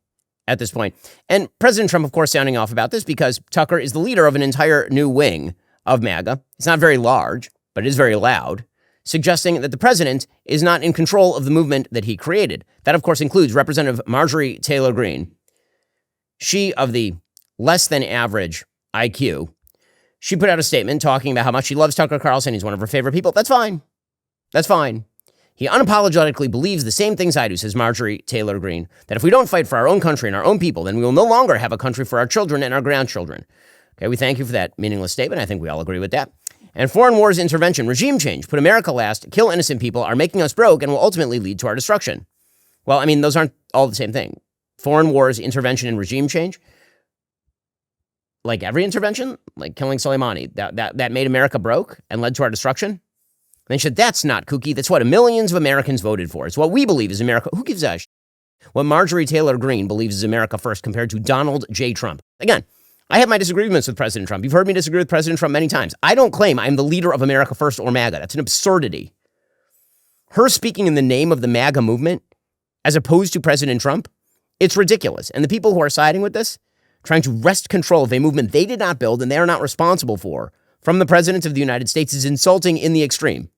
at this point. And President Trump, of course, sounding off about this because Tucker is the leader of an entire new wing of MAGA. It's not very large, but it is very loud, suggesting that the president is not in control of the movement that he created. That, of course, includes Representative Marjorie Taylor Greene. She, of the less than average IQ, she put out a statement talking about how much she loves Tucker Carlson. He's one of her favorite people. That's fine. That's fine. He unapologetically believes the same things I do, says Marjorie Taylor Greene, that if we don't fight for our own country and our own people, then we will no longer have a country for our children and our grandchildren. Okay, we thank you for that meaningless statement. I think we all agree with that. And foreign wars, intervention, regime change, put America last, kill innocent people, are making us broke and will ultimately lead to our destruction. Well, I mean, those aren't all the same thing. Foreign wars, intervention, and regime change, like every intervention, like killing Soleimani, that made America broke and led to our destruction. And they said, that's not kooky. That's what millions of Americans voted for. It's what we believe is America. Who gives a what Marjorie Taylor Greene believes is America first compared to Donald J. Trump. Again, I have my disagreements with President Trump. You've heard me disagree with President Trump many times. I don't claim I'm the leader of America first or MAGA. That's an absurdity. Her speaking in the name of the MAGA movement, as opposed to President Trump, it's ridiculous. And the people who are siding with this, trying to wrest control of a movement they did not build and they are not responsible for, from the President of the United States, is insulting in the extreme.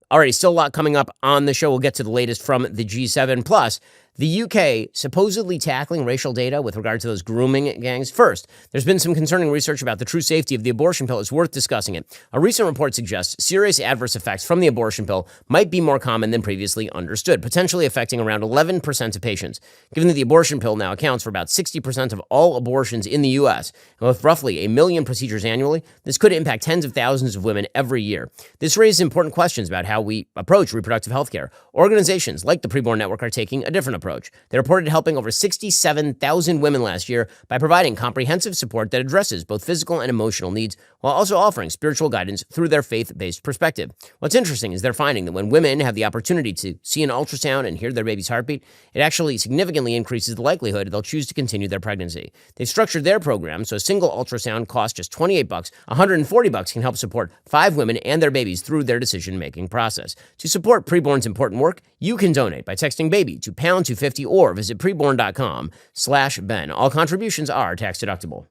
Alrighty, still a lot coming up on the show. We'll get to the latest from the G7. Plus, the UK supposedly tackling racial data with regard to those grooming gangs. First, there's been some concerning research about the true safety of the abortion pill. It's worth discussing it. A recent report suggests serious adverse effects from the abortion pill might be more common than previously understood, potentially affecting around 11% of patients. Given that the abortion pill now accounts for about 60% of all abortions in the U.S., and with roughly 1 million procedures annually, this could impact tens of thousands of women every year. This raises important questions about how we approach reproductive health care. Organizations like the Preborn Network are taking a different approach. approach. They reported helping over 67,000 women last year by providing comprehensive support that addresses both physical and emotional needs while also offering spiritual guidance through their faith-based perspective. What's interesting is they're finding that when women have the opportunity to see an ultrasound and hear their baby's heartbeat, it actually significantly increases the likelihood they'll choose to continue their pregnancy. They've structured their program so a single ultrasound costs just $28. $140 can help support 5 women and their babies through their decision-making process. To support Preborn's important work, you can donate by texting BABY to pound 250 or visit preborn.com/Ben. All contributions are tax deductible.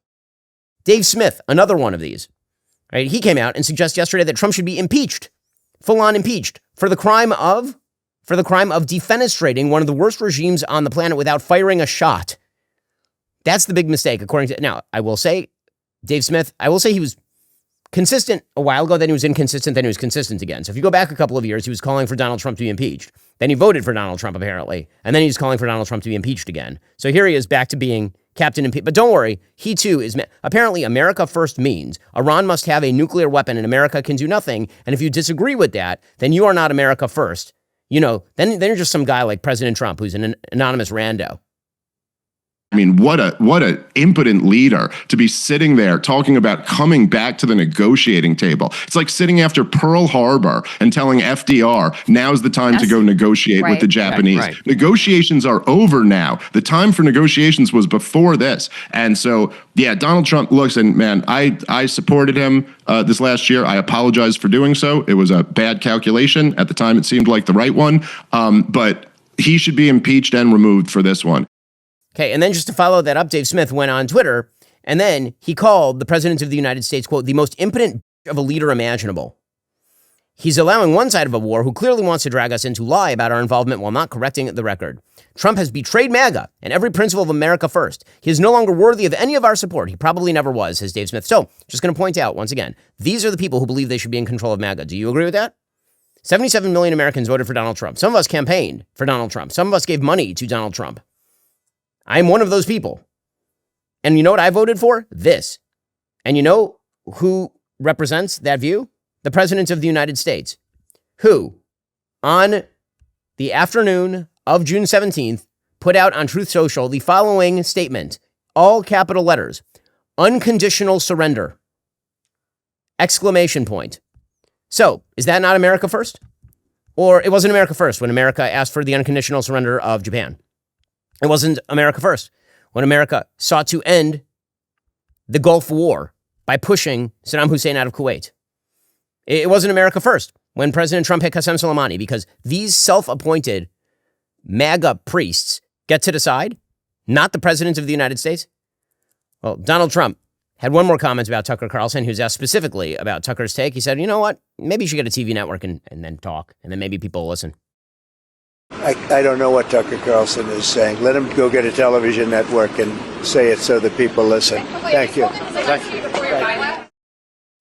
Dave Smith, another one of these. Right? He came out and suggested yesterday that Trump should be impeached, full-on impeached, for the crime of defenestrating one of the worst regimes on the planet without firing a shot. That's the big mistake, according to... Now, I will say, Dave Smith, I will say he was consistent a while ago, then he was inconsistent, then he was consistent again. So if you go back a couple of years, he was calling for Donald Trump to be impeached. Then he voted for Donald Trump, apparently. And then he's calling for Donald Trump to be impeached again. So here he is back to being Captain Impeachment. But don't worry, he too is... Apparently, America first means Iran must have a nuclear weapon and America can do nothing. And if you disagree with that, then you are not America first. You know, then you're just some guy like President Trump who's an anonymous rando. I mean, what a impotent leader to be sitting there talking about coming back to the negotiating table. It's like sitting after Pearl Harbor and telling FDR, now's the time to go negotiate with the Japanese. Right. Negotiations are over now. The time for negotiations was before this. And so, yeah, Donald Trump looks, and man, I supported him this last year. I apologize for doing so. It was a bad calculation. At the time, it seemed like the right one. But he should be impeached and removed for this one. Okay, and then just to follow that up, Dave Smith went on Twitter, and then he called the President of the United States, quote, the most impotent of a leader imaginable. He's allowing one side of a war who clearly wants to drag us in to lie about our involvement while not correcting the record. Trump has betrayed MAGA and every principle of America first. He is no longer worthy of any of our support. He probably never was, says Dave Smith. So, just going to point out, once again, these are the people who believe they should be in control of MAGA. Do you agree with that? 77 million Americans voted for Donald Trump. Some of us campaigned for Donald Trump. Some of us gave money to Donald Trump. I'm one of those people. And you know what I voted for? This. And you know who represents that view? The President of the United States, who, on the afternoon of June 17th, put out on Truth Social the following statement, all capital letters, unconditional surrender, exclamation point. So, is that not America first? Or it wasn't America first when America asked for the unconditional surrender of Japan. It wasn't America first when America sought to end the Gulf War by pushing Saddam Hussein out of Kuwait. It wasn't America first when President Trump hit Qasem Soleimani, because these self-appointed MAGA priests get to decide, not the President of the United States. Well, Donald Trump had one more comment about Tucker Carlson, who's asked specifically about Tucker's take. He said, you know what, maybe you should get a TV network and then talk, and then maybe people will listen. I don't know what Tucker Carlson is saying. Let him go get a television network and say it so that people listen. Thank you.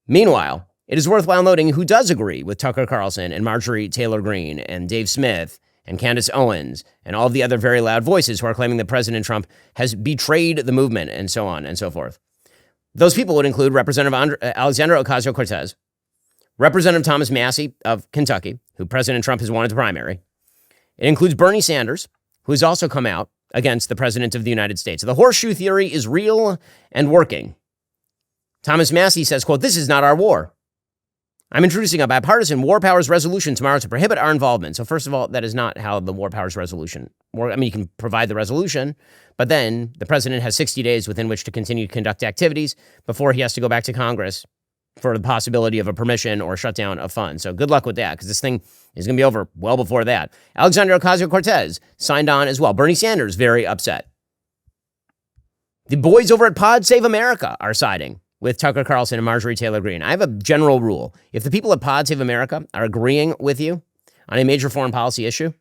Meanwhile, it is worthwhile noting who does agree with Tucker Carlson and Marjorie Taylor Greene and Dave Smith and Candace Owens and all of the other very loud voices who are claiming that President Trump has betrayed the movement and so on and so forth. Those people would include Representative Alexandra Ocasio-Cortez, Representative Thomas Massie of Kentucky, who President Trump has won at the primary. It includes Bernie Sanders, who has also come out against the President of the United States. The Horseshoe Theory is real and working. Thomas Massie says, quote, this is not our war. I'm introducing a bipartisan war powers resolution tomorrow to prohibit our involvement. So first of all, that is not how the war powers resolution works. I mean, you can provide the resolution, but then the president has 60 days within which to continue to conduct activities before he has to go back to Congress for the possibility of a permission or shutdown of funds. So good luck with that, because this thing is going to be over well before that. Alexandria Ocasio-Cortez signed on as well. Bernie Sanders, very upset. The boys over at Pod Save America are siding with Tucker Carlson and Marjorie Taylor Greene. I have a general rule. If the people at Pod Save America are agreeing with you on a major foreign policy issue,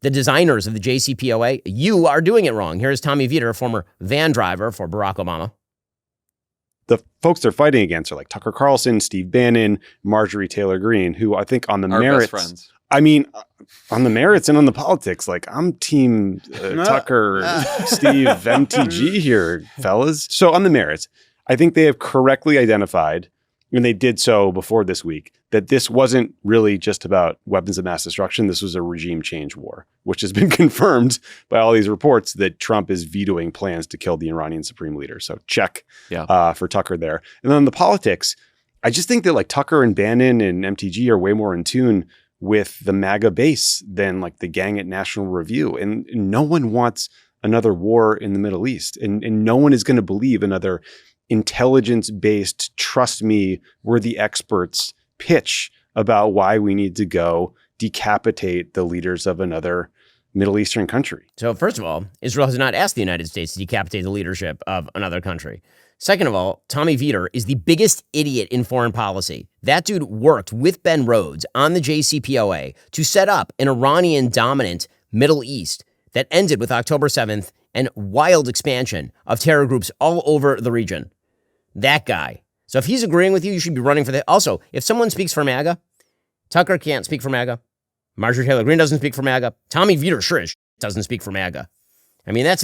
the designers of the JCPOA, you are doing it wrong. Here's Tommy Vietor, former van driver for Barack Obama. The folks they're fighting against are like Tucker Carlson, Steve Bannon, Marjorie Taylor Greene, who I think on the merits, best friends. I mean, on the merits and on the politics, like I'm team Tucker, Steve, MTG here, fellas. So on the merits, I think they have correctly identified and they did so before this week, that this wasn't really just about weapons of mass destruction. This was a regime change war, which has been confirmed by all these reports that Trump is vetoing plans to kill the Iranian supreme leader. So check for Tucker there. And then the politics, I just think that like Tucker and Bannon and MTG are way more in tune with the MAGA base than like the gang at National Review. And no one wants another war in the Middle East. And no one is going to believe another intelligence-based, trust me, we're the experts pitch about why we need to go decapitate the leaders of another Middle Eastern country. So first of all, Israel has not asked the United States to decapitate the leadership of another country. Second of all, Tommy Vietor is the biggest idiot in foreign policy. That dude worked with Ben Rhodes on the JCPOA to set up an Iranian-dominant Middle East that ended with October 7th and wild expansion of terror groups all over the region. That guy. So if he's agreeing with you, you should be running for that. Also, if someone speaks for MAGA, Tucker can't speak for MAGA. Marjorie Taylor Greene doesn't speak for MAGA. Tommy Vietor sure as doesn't speak for MAGA. I mean, that's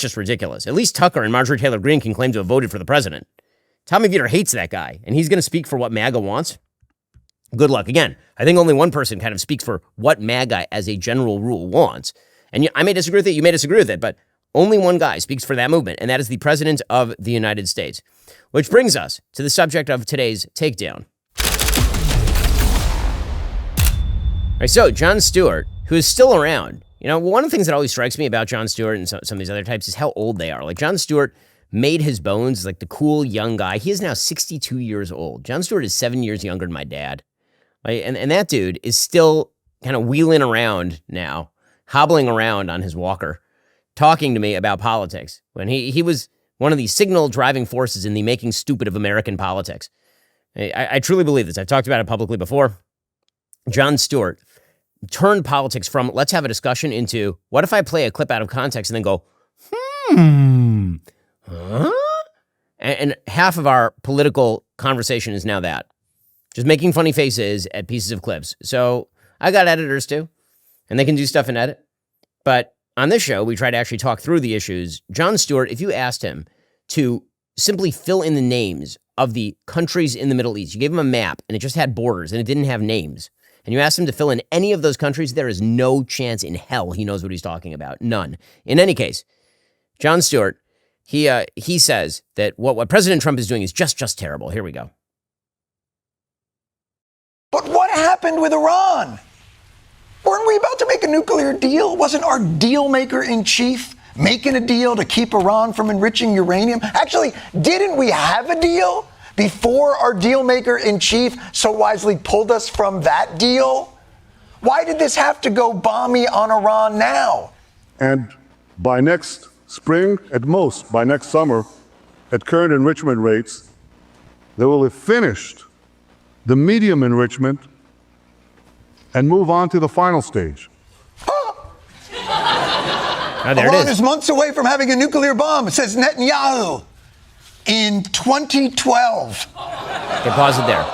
just ridiculous. At least Tucker and Marjorie Taylor Greene can claim to have voted for the president. Tommy Vietor hates that guy, and he's going to speak for what MAGA wants. Good luck. Again, I think only one person kind of speaks for what MAGA as a general rule wants. And I may disagree with it, you may disagree with it, but only one guy speaks for that movement, and that is the President of the United States. Which brings us to the subject of today's Takedown. All right, so Jon Stewart, who is still around. You know, one of the things that always strikes me about Jon Stewart and some of these other types is how old they are. Like, Jon Stewart made his bones as like the cool young guy. He is now 62 years old. Jon Stewart is 7 years younger than my dad. Right? And that dude is still kind of wheeling around now, hobbling around on his walker, talking to me about politics when he was one of the signal driving forces in the making stupid of American politics. I truly believe this. I've talked about it publicly before. Jon Stewart turned politics from let's have a discussion into what if I play a clip out of context and then go, huh? And half of our political conversation is now that. Just making funny faces at pieces of clips. So I got editors too, and they can do stuff in edit. But on this show, we try to actually talk through the issues. Jon Stewart, if you asked him to simply fill in the names of the countries in the Middle East, you gave him a map and it just had borders and it didn't have names, and you asked him to fill in any of those countries, there is no chance in hell he knows what he's talking about. None. In any case, Jon Stewart, he says that what President Trump is doing is just terrible. Here we go. But what happened with Iran? Weren't we about to make a nuclear deal? Wasn't our deal maker in chief making a deal to keep Iran from enriching uranium? Actually, didn't we have a deal before our deal maker in chief so wisely pulled us from that deal? Why did this have to go balmy on Iran now? And by next spring, at most by next summer, at current enrichment rates, they will have finished the medium enrichment and move on to the final stage. There Iran it is. is months away from having a nuclear bomb, it says Netanyahu, in 2012. Okay, pause it there.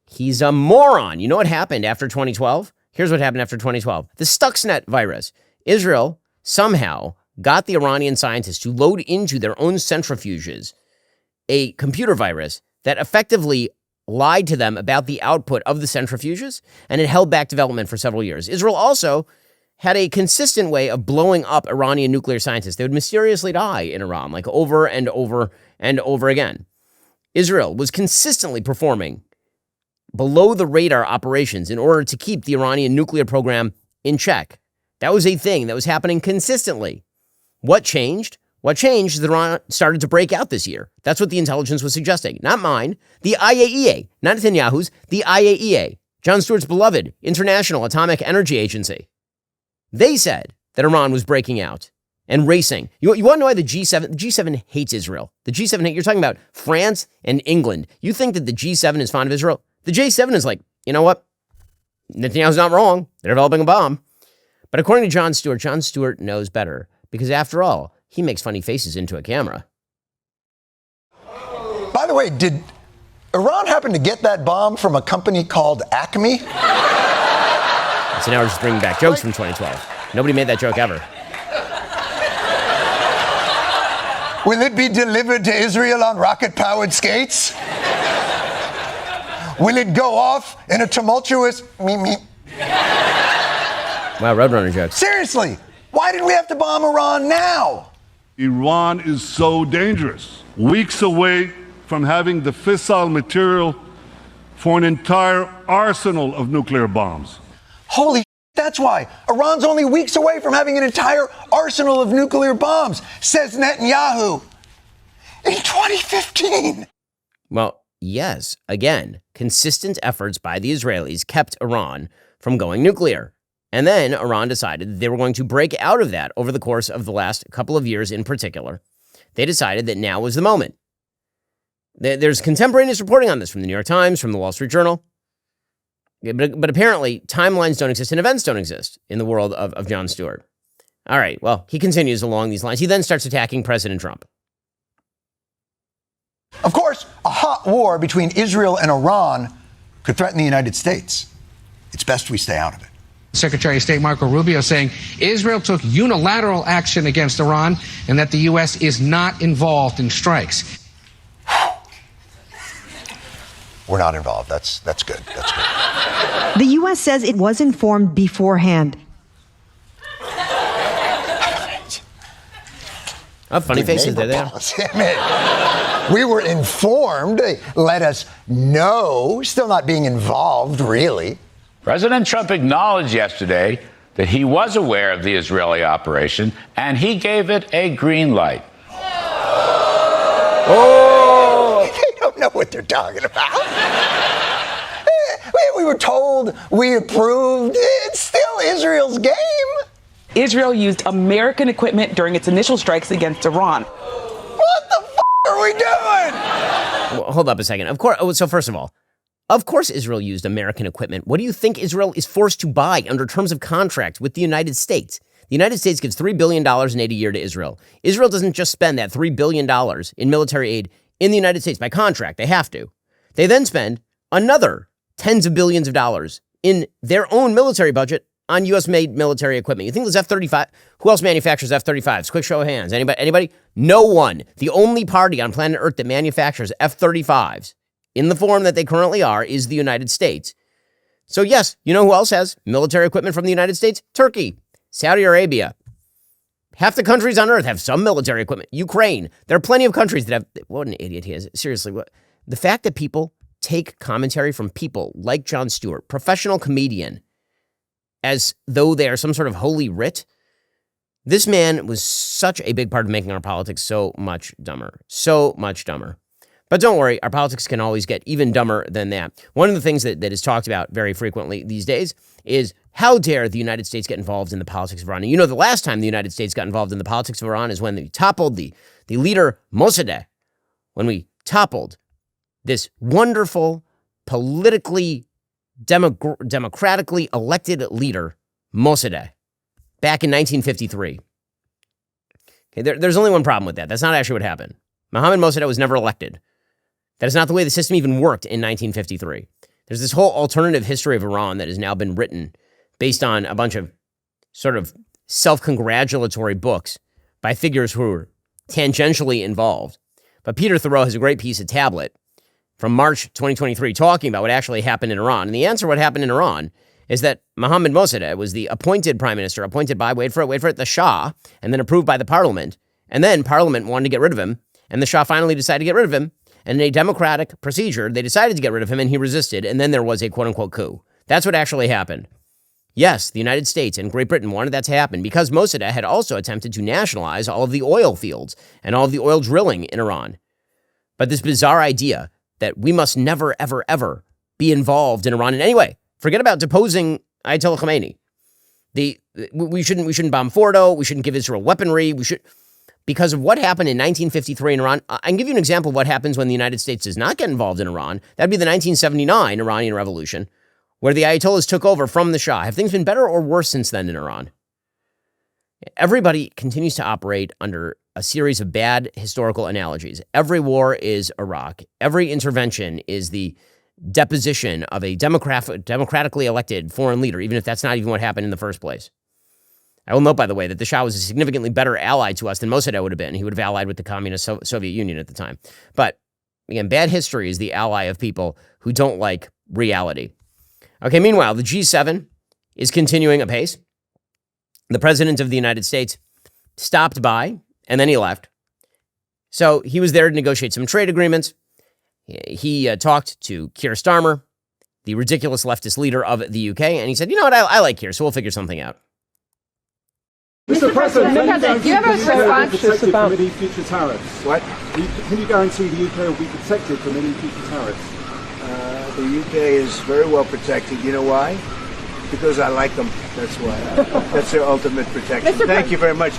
He's a moron. You know what happened after 2012? Here's what happened after 2012. The Stuxnet virus. Israel somehow got the Iranian scientists to load into their own centrifuges a computer virus that effectively lied to them about the output of the centrifuges, and it held back development for several years. Israel also had a consistent way of blowing up Iranian nuclear scientists. They would mysteriously die in Iran, like over and over and over again. Israel was consistently performing below the radar operations in order to keep the Iranian nuclear program in check. That was a thing that was happening consistently. What changed? What changed is that Iran started to break out this year. That's what the intelligence was suggesting. Not mine. The IAEA. Not Netanyahu's. The IAEA. Jon Stewart's beloved International Atomic Energy Agency. They said that Iran was breaking out and racing. You want to know why the G7 hates Israel? The G7, you're talking about France and England. You think that the G7 is fond of Israel? The J7 is like, you know what? Netanyahu's not wrong. They're developing a bomb. But according to Jon Stewart knows better because after all, he makes funny faces into a camera. By the way, did Iran happen to get that bomb from a company called Acme? So now we're just bringing back jokes from 2012. Nobody made that joke ever. Will it be delivered to Israel on rocket-powered skates? Will it go off in a tumultuous meep meep? Wow, Roadrunner jokes. Seriously, why did we have to bomb Iran now? Iran is so dangerous. Weeks away from having the fissile material for an entire arsenal of nuclear bombs. Holy that's why. Iran's only weeks away from having an entire arsenal of nuclear bombs, says Netanyahu. In 2015. Well, yes, again, consistent efforts by the Israelis kept Iran from going nuclear. And then Iran decided that they were going to break out of that over the course of the last couple of years in particular. They decided that now was the moment. There's contemporaneous reporting on this from the New York Times, from the Wall Street Journal. But apparently, timelines don't exist and events don't exist in the world of Jon Stewart. All right, well, he continues along these lines. He then starts attacking President Trump. Of course, a hot war between Israel and Iran could threaten the United States. It's best we stay out of it. Secretary of State Marco Rubio saying Israel took unilateral action against Iran and that the U.S. is not involved in strikes. We're not involved. That's good. That's good. The U.S. says it was informed beforehand. Oh, funny faces. There they are. We were informed. They let us know. Still not being involved, really. President Trump acknowledged yesterday that he was aware of the Israeli operation, and he gave it a green light. Oh! They don't know what they're talking about. We were told, we approved. It's still Israel's game. Israel used American equipment during its initial strikes against Iran. What the are we doing? Well, hold up a second. Of course. So first of all, of course Israel used American equipment. What do you think Israel is forced to buy under terms of contract with the United States? The United States gives $3 billion in aid a year to Israel. Israel doesn't just spend that $3 billion in military aid in the United States by contract. They have to. They then spend another tens of billions of dollars in their own military budget on U.S.-made military equipment. You think there's F-35? Who else manufactures F-35s? Quick show of hands. Anybody? No one. The only party on planet Earth that manufactures F-35s in the form that they currently are is the United States. So yes, you know who else has military equipment from the United States? Turkey, Saudi Arabia. Half the countries on Earth have some military equipment. Ukraine. There are plenty of countries that have... What an idiot he is. Seriously. What? The fact that people take commentary from people like Jon Stewart, professional comedian, as though they are some sort of holy writ. This man was such a big part of making our politics so much dumber. So much dumber. But don't worry, our politics can always get even dumber than that. One of the things that is talked about very frequently these days is how dare the United States get involved in the politics of Iran. And you know, the last time the United States got involved in the politics of Iran is when they toppled the leader Mossadegh, when we toppled this wonderful, politically democratically elected leader, Mossadegh, back in 1953. Okay, there's only one problem with that. That's not actually what happened. Mohammad Mossadegh was never elected. That is not the way the system even worked in 1953. There's this whole alternative history of Iran that has now been written based on a bunch of sort of self-congratulatory books by figures who were tangentially involved. But Peter Thoreau has a great piece of Tablet from March 2023 talking about what actually happened in Iran. And the answer what happened in Iran is that Mohammad Mossadegh was the appointed prime minister, appointed by, wait for it, the Shah, and then approved by the parliament. And then parliament wanted to get rid of him, and the Shah finally decided to get rid of him. And in a democratic procedure, they decided to get rid of him, and he resisted, and then there was a quote-unquote coup. That's what actually happened. Yes, the United States and Great Britain wanted that to happen because Mossadegh had also attempted to nationalize all of the oil fields and all of the oil drilling in Iran. But this bizarre idea that we must never, ever, ever be involved in Iran in any way. Forget about deposing Ayatollah Khomeini. We shouldn't bomb Fordo. We shouldn't give Israel weaponry. Because of what happened in 1953 in Iran. I can give you an example of what happens when the United States does not get involved in Iran. That'd be the 1979 Iranian Revolution, where the Ayatollahs took over from the Shah. Have things been better or worse since then in Iran? Everybody continues to operate under a series of bad historical analogies. Every war is Iraq. Every intervention is the deposition of a democratically elected foreign leader, even if that's not even what happened in the first place. I will note, by the way, that the Shah was a significantly better ally to us than Mossadegh would have been. He would have allied with the communist Soviet Union at the time. But Again, bad history is the ally of people who don't like reality. Okay, meanwhile, the G7 is continuing apace. The president of the United States stopped by, and then he left. So he was there to negotiate some trade agreements. He talked to Keir Starmer, the ridiculous leftist leader of the UK, and he said, you know what, I like Keir, so we'll figure something out. Mr. President, do you have a response about any future tariffs? What? Can you guarantee the UK will be protected from any future tariffs? The UK is very well protected. You know why? Because I like them. That's why. That's their ultimate protection. Thank you very much.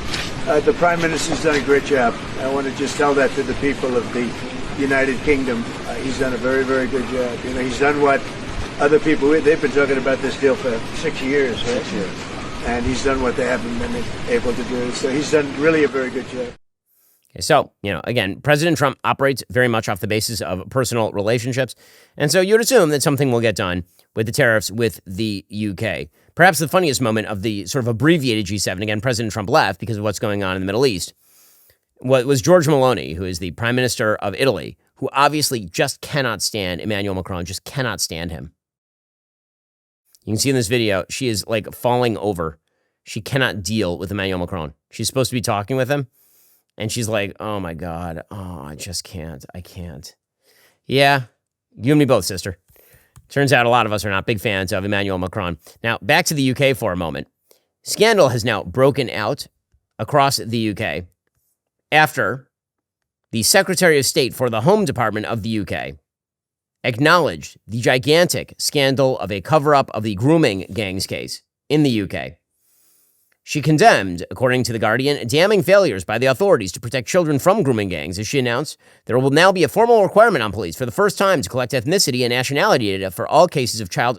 The Prime Minister's done a great job. I want to just tell that to the people of the United Kingdom. He's done a very, very good job. You know, he's done what other people, they've been talking about this deal for 6 years, right? 6 years. And he's done what they haven't been able to do. So he's done really a very good job. Okay, so, again, President Trump operates very much off the basis of personal relationships. And so you'd assume that something will get done with the tariffs with the UK. Perhaps the funniest moment of the sort of abbreviated G7, again, President Trump left because of what's going on in the Middle East, was George Meloni, who is the Prime Minister of Italy, who obviously just cannot stand Emmanuel Macron, just cannot stand him. You can see in this video, she is like falling over. She cannot deal with Emmanuel Macron. She's supposed to be talking with him. And she's like, oh my God. Oh, I just can't. I can't. Yeah, you and me both, sister. Turns out a lot of us are not big fans of Emmanuel Macron. Now, back to the UK for a moment. Scandal has now broken out across the UK after the Secretary of State for the Home Department of the UK acknowledged the gigantic scandal of a cover-up of the grooming gangs case in the UK. She condemned, according to The Guardian, damning failures by the authorities to protect children from grooming gangs, as she announced there will now be a formal requirement on police for the first time to collect ethnicity and nationality data for all cases of child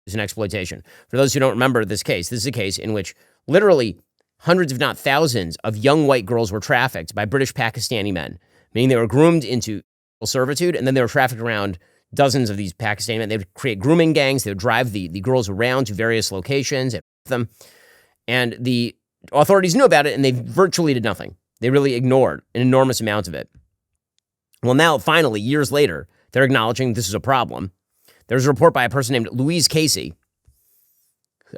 abuse and exploitation. For those who don't remember this is a case in which literally hundreds, if not thousands, of young white girls were trafficked by British Pakistani men, meaning they were groomed into servitude, and then they were trafficked around dozens of these Pakistani men. They would create grooming gangs. They would drive the girls around to various locations and them. And the authorities knew about it, and they virtually did nothing. They really ignored an enormous amount of it. Well, now, finally, years later, they're acknowledging this is a problem. There's a report by a person named Louise Casey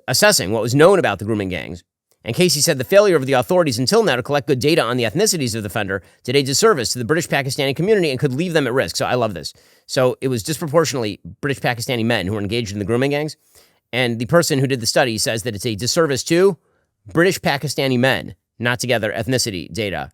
assessing what was known about the grooming gangs. And Casey said the failure of the authorities until now to collect good data on the ethnicities of the offender did a disservice to the British Pakistani community and could leave them at risk. So I love this. So it was disproportionately British Pakistani men who were engaged in the grooming gangs. And the person who did the study says that it's a disservice to British Pakistani men not to gather ethnicity data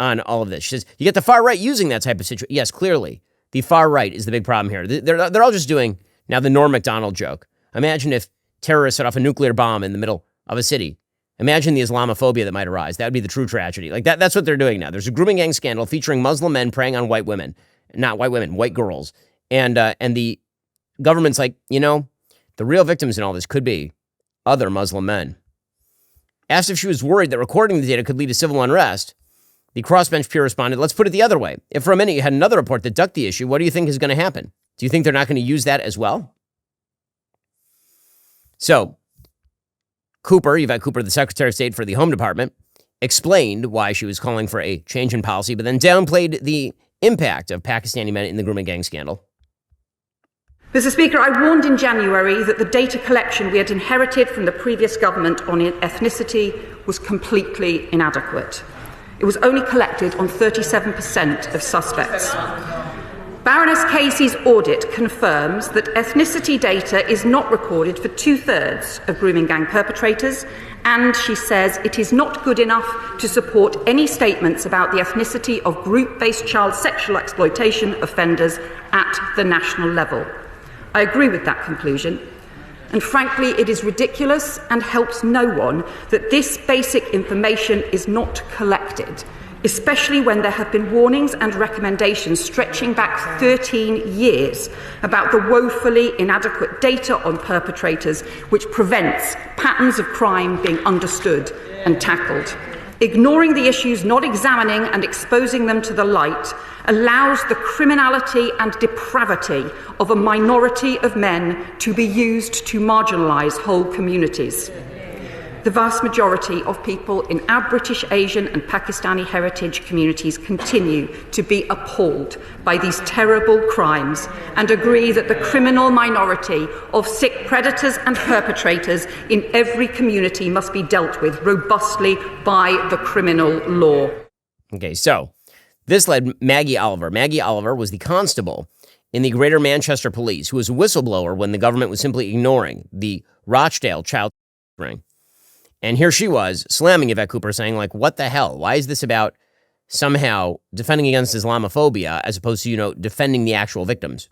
on all of this. She says, you get the far right using that type of situation. Yes, clearly, the far right is the big problem here. They're all just doing now the Norm Macdonald joke. Imagine if terrorists set off a nuclear bomb in the middle of a city. Imagine the Islamophobia that might arise. That would be the true tragedy. Like that's what they're doing now. There's a grooming gang scandal featuring Muslim men preying on white women. Not white women, white girls. And the government's like, the real victims in all this could be other Muslim men. Asked if she was worried that recording the data could lead to civil unrest, the crossbench peer responded, let's put it the other way. If for a minute you had another report that ducked the issue, what do you think is going to happen? Do you think they're not going to use that as well? So, Yvette Cooper, the Secretary of State for the Home Department, explained why she was calling for a change in policy, but then downplayed the impact of Pakistani men in the grooming gang scandal. Mr. Speaker, I warned in January that the data collection we had inherited from the previous government on ethnicity was completely inadequate. It was only collected on 37% of suspects. Baroness Casey's audit confirms that ethnicity data is not recorded for 2/3 of grooming gang perpetrators, and she says it is not good enough to support any statements about the ethnicity of group-based child sexual exploitation offenders at the national level. I agree with that conclusion, and frankly, it is ridiculous and helps no one that this basic information is not collected, especially when there have been warnings and recommendations stretching back 13 years about the woefully inadequate data on perpetrators, which prevents patterns of crime being understood and tackled. Ignoring the issues, not examining and exposing them to the light, allows the criminality and depravity of a minority of men to be used to marginalise whole communities. The vast majority of people in our British, Asian and Pakistani heritage communities continue to be appalled by these terrible crimes and agree that the criminal minority of sick predators and perpetrators in every community must be dealt with robustly by the criminal law. Okay, so this led Maggie Oliver. Maggie Oliver was the constable in the Greater Manchester Police who was a whistleblower when the government was simply ignoring the Rochdale child ring. And here she was slamming Yvette Cooper, saying, like, what the hell? Why is this about somehow defending against Islamophobia as opposed to, defending the actual victims?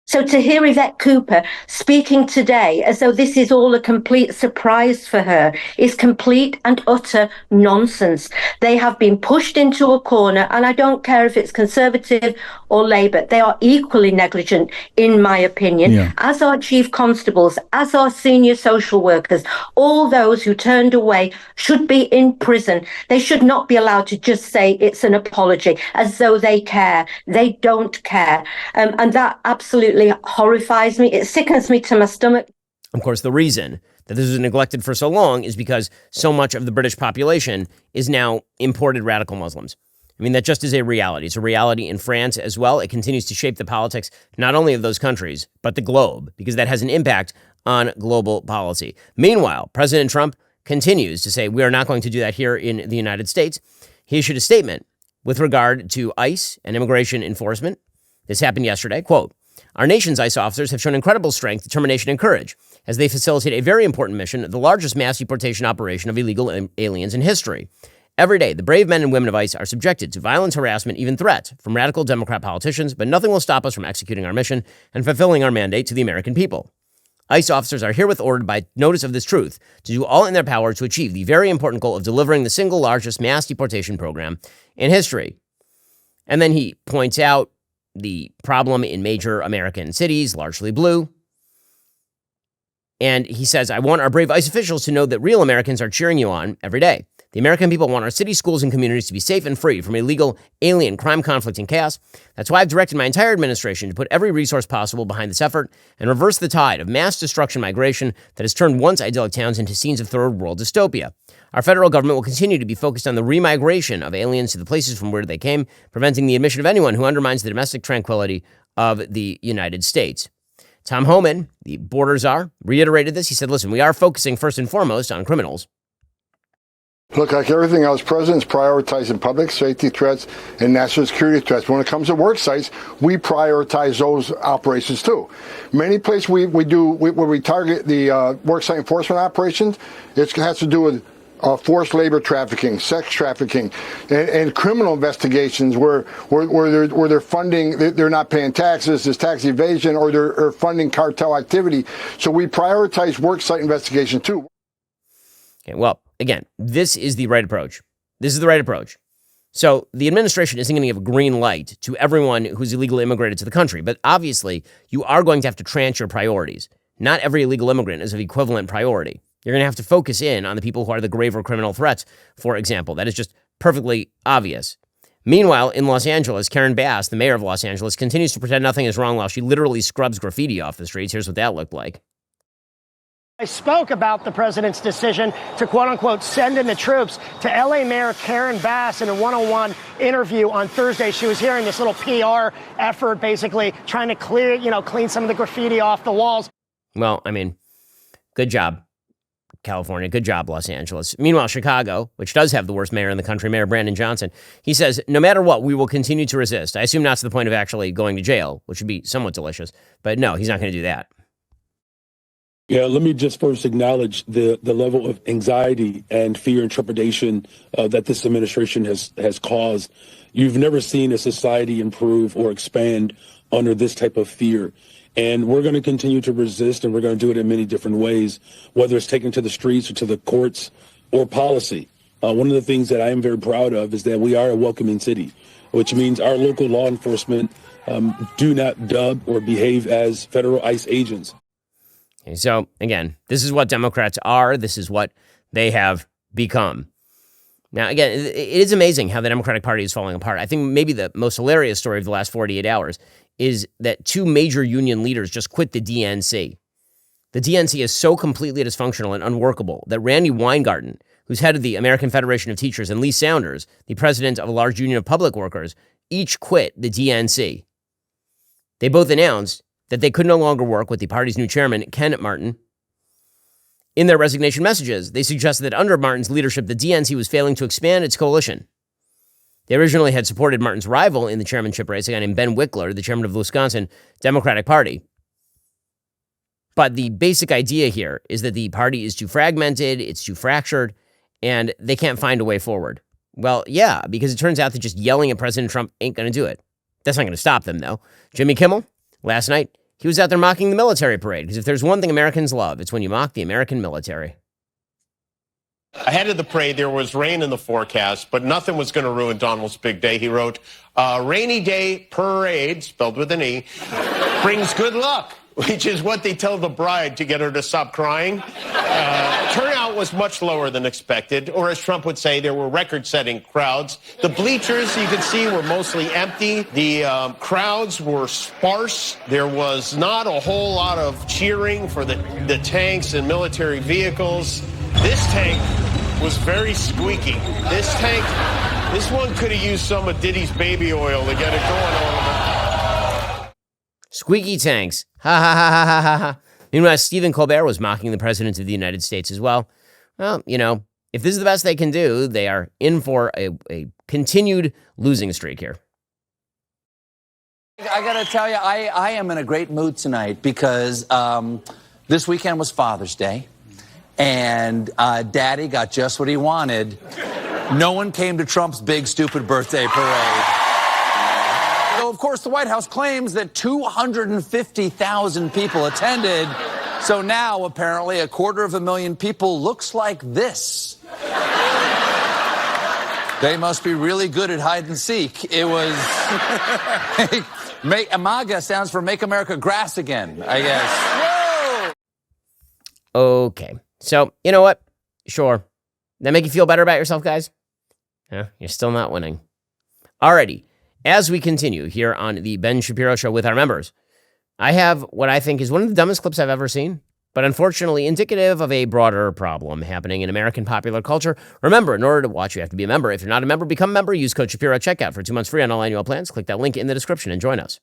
So to hear Yvette Cooper speaking today as though this is all a complete surprise for her is complete and utter nonsense. They have been pushed into a corner, and I don't care if it's Conservative or Labour. They are equally negligent, in my opinion, as are chief constables, as are senior social workers. All those who turned away should be in prison. They should not be allowed to just say it's an apology as though they care. They don't care. And that absolutely horrifies me. It sickens me to my stomach. Of course, the reason that this was neglected for so long is because so much of the British population is now imported radical Muslims. I mean, that just is a reality. It's a reality in France as well. It continues to shape the politics, not only of those countries, but the globe, because that has an impact on global policy. Meanwhile, President Trump continues to say, we are not going to do that here in the United States. He issued a statement with regard to ICE and immigration enforcement. This happened yesterday. Quote, our nation's ICE officers have shown incredible strength, determination, and courage as they facilitate a very important mission, the largest mass deportation operation of illegal aliens in history. Every day, the brave men and women of ICE are subjected to violence, harassment, even threats from radical Democrat politicians, but nothing will stop us from executing our mission and fulfilling our mandate to the American people. ICE officers are herewith ordered by notice of this truth to do all in their power to achieve the very important goal of delivering the single largest mass deportation program in history. And then he points out the problem in major American cities, largely blue. And he says, I want our brave ICE officials to know that real Americans are cheering you on every day. The American people want our cities, schools, and communities to be safe and free from illegal, alien, crime, conflict, and chaos. That's why I've directed my entire administration to put every resource possible behind this effort and reverse the tide of mass destruction migration that has turned once idyllic towns into scenes of third world dystopia. Our federal government will continue to be focused on the remigration of aliens to the places from where they came, preventing the admission of anyone who undermines the domestic tranquility of the United States. Tom Homan, the border czar, reiterated this. He said, listen, we are focusing first and foremost on criminals. Look, like everything else, presidents prioritizing public safety threats and national security threats. When it comes to work sites, we prioritize those operations too. Many places where we target the work site enforcement operations, it has to do with forced labor trafficking, sex trafficking, and criminal investigations where they're funding, they're not paying taxes, there's tax evasion, or they're funding cartel activity. So we prioritize work site investigation too. Okay, well, again, this is the right approach. This is the right approach. So the administration isn't going to give a green light to everyone who's illegally immigrated to the country, but obviously you are going to have to tranche your priorities. Not every illegal immigrant is of equivalent priority. You're going to have to focus in on the people who are the graver criminal threats, for example. That is just perfectly obvious. Meanwhile, in Los Angeles, Karen Bass, the mayor of Los Angeles, continues to pretend nothing is wrong while she literally scrubs graffiti off the streets. Here's what that looked like. I spoke about the president's decision to, quote unquote, send in the troops to L.A. Mayor Karen Bass in a one-on-one interview on Thursday. She was hearing this little PR effort, basically trying to clean some of the graffiti off the walls. Well, I mean, good job, California. Good job, Los Angeles. Meanwhile, Chicago, which does have the worst mayor in the country, Mayor Brandon Johnson, he says, no matter what, we will continue to resist. I assume not to the point of actually going to jail, which would be somewhat delicious. But no, he's not going to do that. Yeah, let me just first acknowledge the level of anxiety and fear and trepidation that this administration has caused. You've never seen a society improve or expand under this type of fear. And we're going to continue to resist, and we're going to do it in many different ways, whether it's taken to the streets or to the courts or policy. One of the things that I am very proud of is that we are a welcoming city, which means our local law enforcement do not dub or behave as federal ICE agents. Okay, so, again, this is what Democrats are. This is what they have become. Now, again, it is amazing how the Democratic Party is falling apart. I think maybe the most hilarious story of the last 48 hours is that two major union leaders just quit the DNC. The DNC is so completely dysfunctional and unworkable that Randi Weingarten, who's head of the American Federation of Teachers, and Lee Saunders, the president of a large union of public workers, each quit the DNC. They both announced that they could no longer work with the party's new chairman, Ken Martin. In their resignation messages, they suggested that under Martin's leadership, the DNC was failing to expand its coalition. They originally had supported Martin's rival in the chairmanship race, a guy named Ben Wickler, the chairman of the Wisconsin Democratic Party. But the basic idea here is that the party is too fragmented, it's too fractured, and they can't find a way forward. Well, yeah, because it turns out that just yelling at President Trump ain't going to do it. That's not going to stop them, though. Jimmy Kimmel, last night, he was out there mocking the military parade, because if there's one thing Americans love, it's when you mock the American military. Ahead of the parade, there was rain in the forecast, but nothing was going to ruin Donald's big day. He wrote, rainy day parade, spelled with an E, brings good luck, which is what they tell the bride to get her to stop crying. Turnout was much lower than expected, or as Trump would say, there were record-setting crowds. The bleachers, you can see, were mostly empty. The crowds were sparse. There was not a whole lot of cheering for the tanks and military vehicles. This tank was very squeaky. This one could have used some of Diddy's baby oil to get it going on. Squeaky tanks. Ha ha ha ha ha ha ha. Meanwhile, Stephen Colbert was mocking the president of the United States as well. Well, you know, if this is the best they can do, they are in for a continued losing streak here. I got to tell you, I am in a great mood tonight because this weekend was Father's Day, and Daddy got just what he wanted. No one came to Trump's big, stupid birthday parade. So, of course, the White House claims that 250,000 people attended. So now, apparently, 250,000 people looks like this. They must be really good at hide and seek. It was... MAGA stands for Make America Grass Again, I guess. Whoa! Okay. So, you know what? Sure. That make you feel better about yourself, guys? Yeah, you're still not winning. Alrighty. As we continue here on the Ben Shapiro Show with our members, I have what I think is one of the dumbest clips I've ever seen, but unfortunately indicative of a broader problem happening in American popular culture. Remember, in order to watch, you have to be a member. If you're not a member, become a member. Use code Shapiro at checkout for 2 months free on all annual plans. Click that link in the description and join us.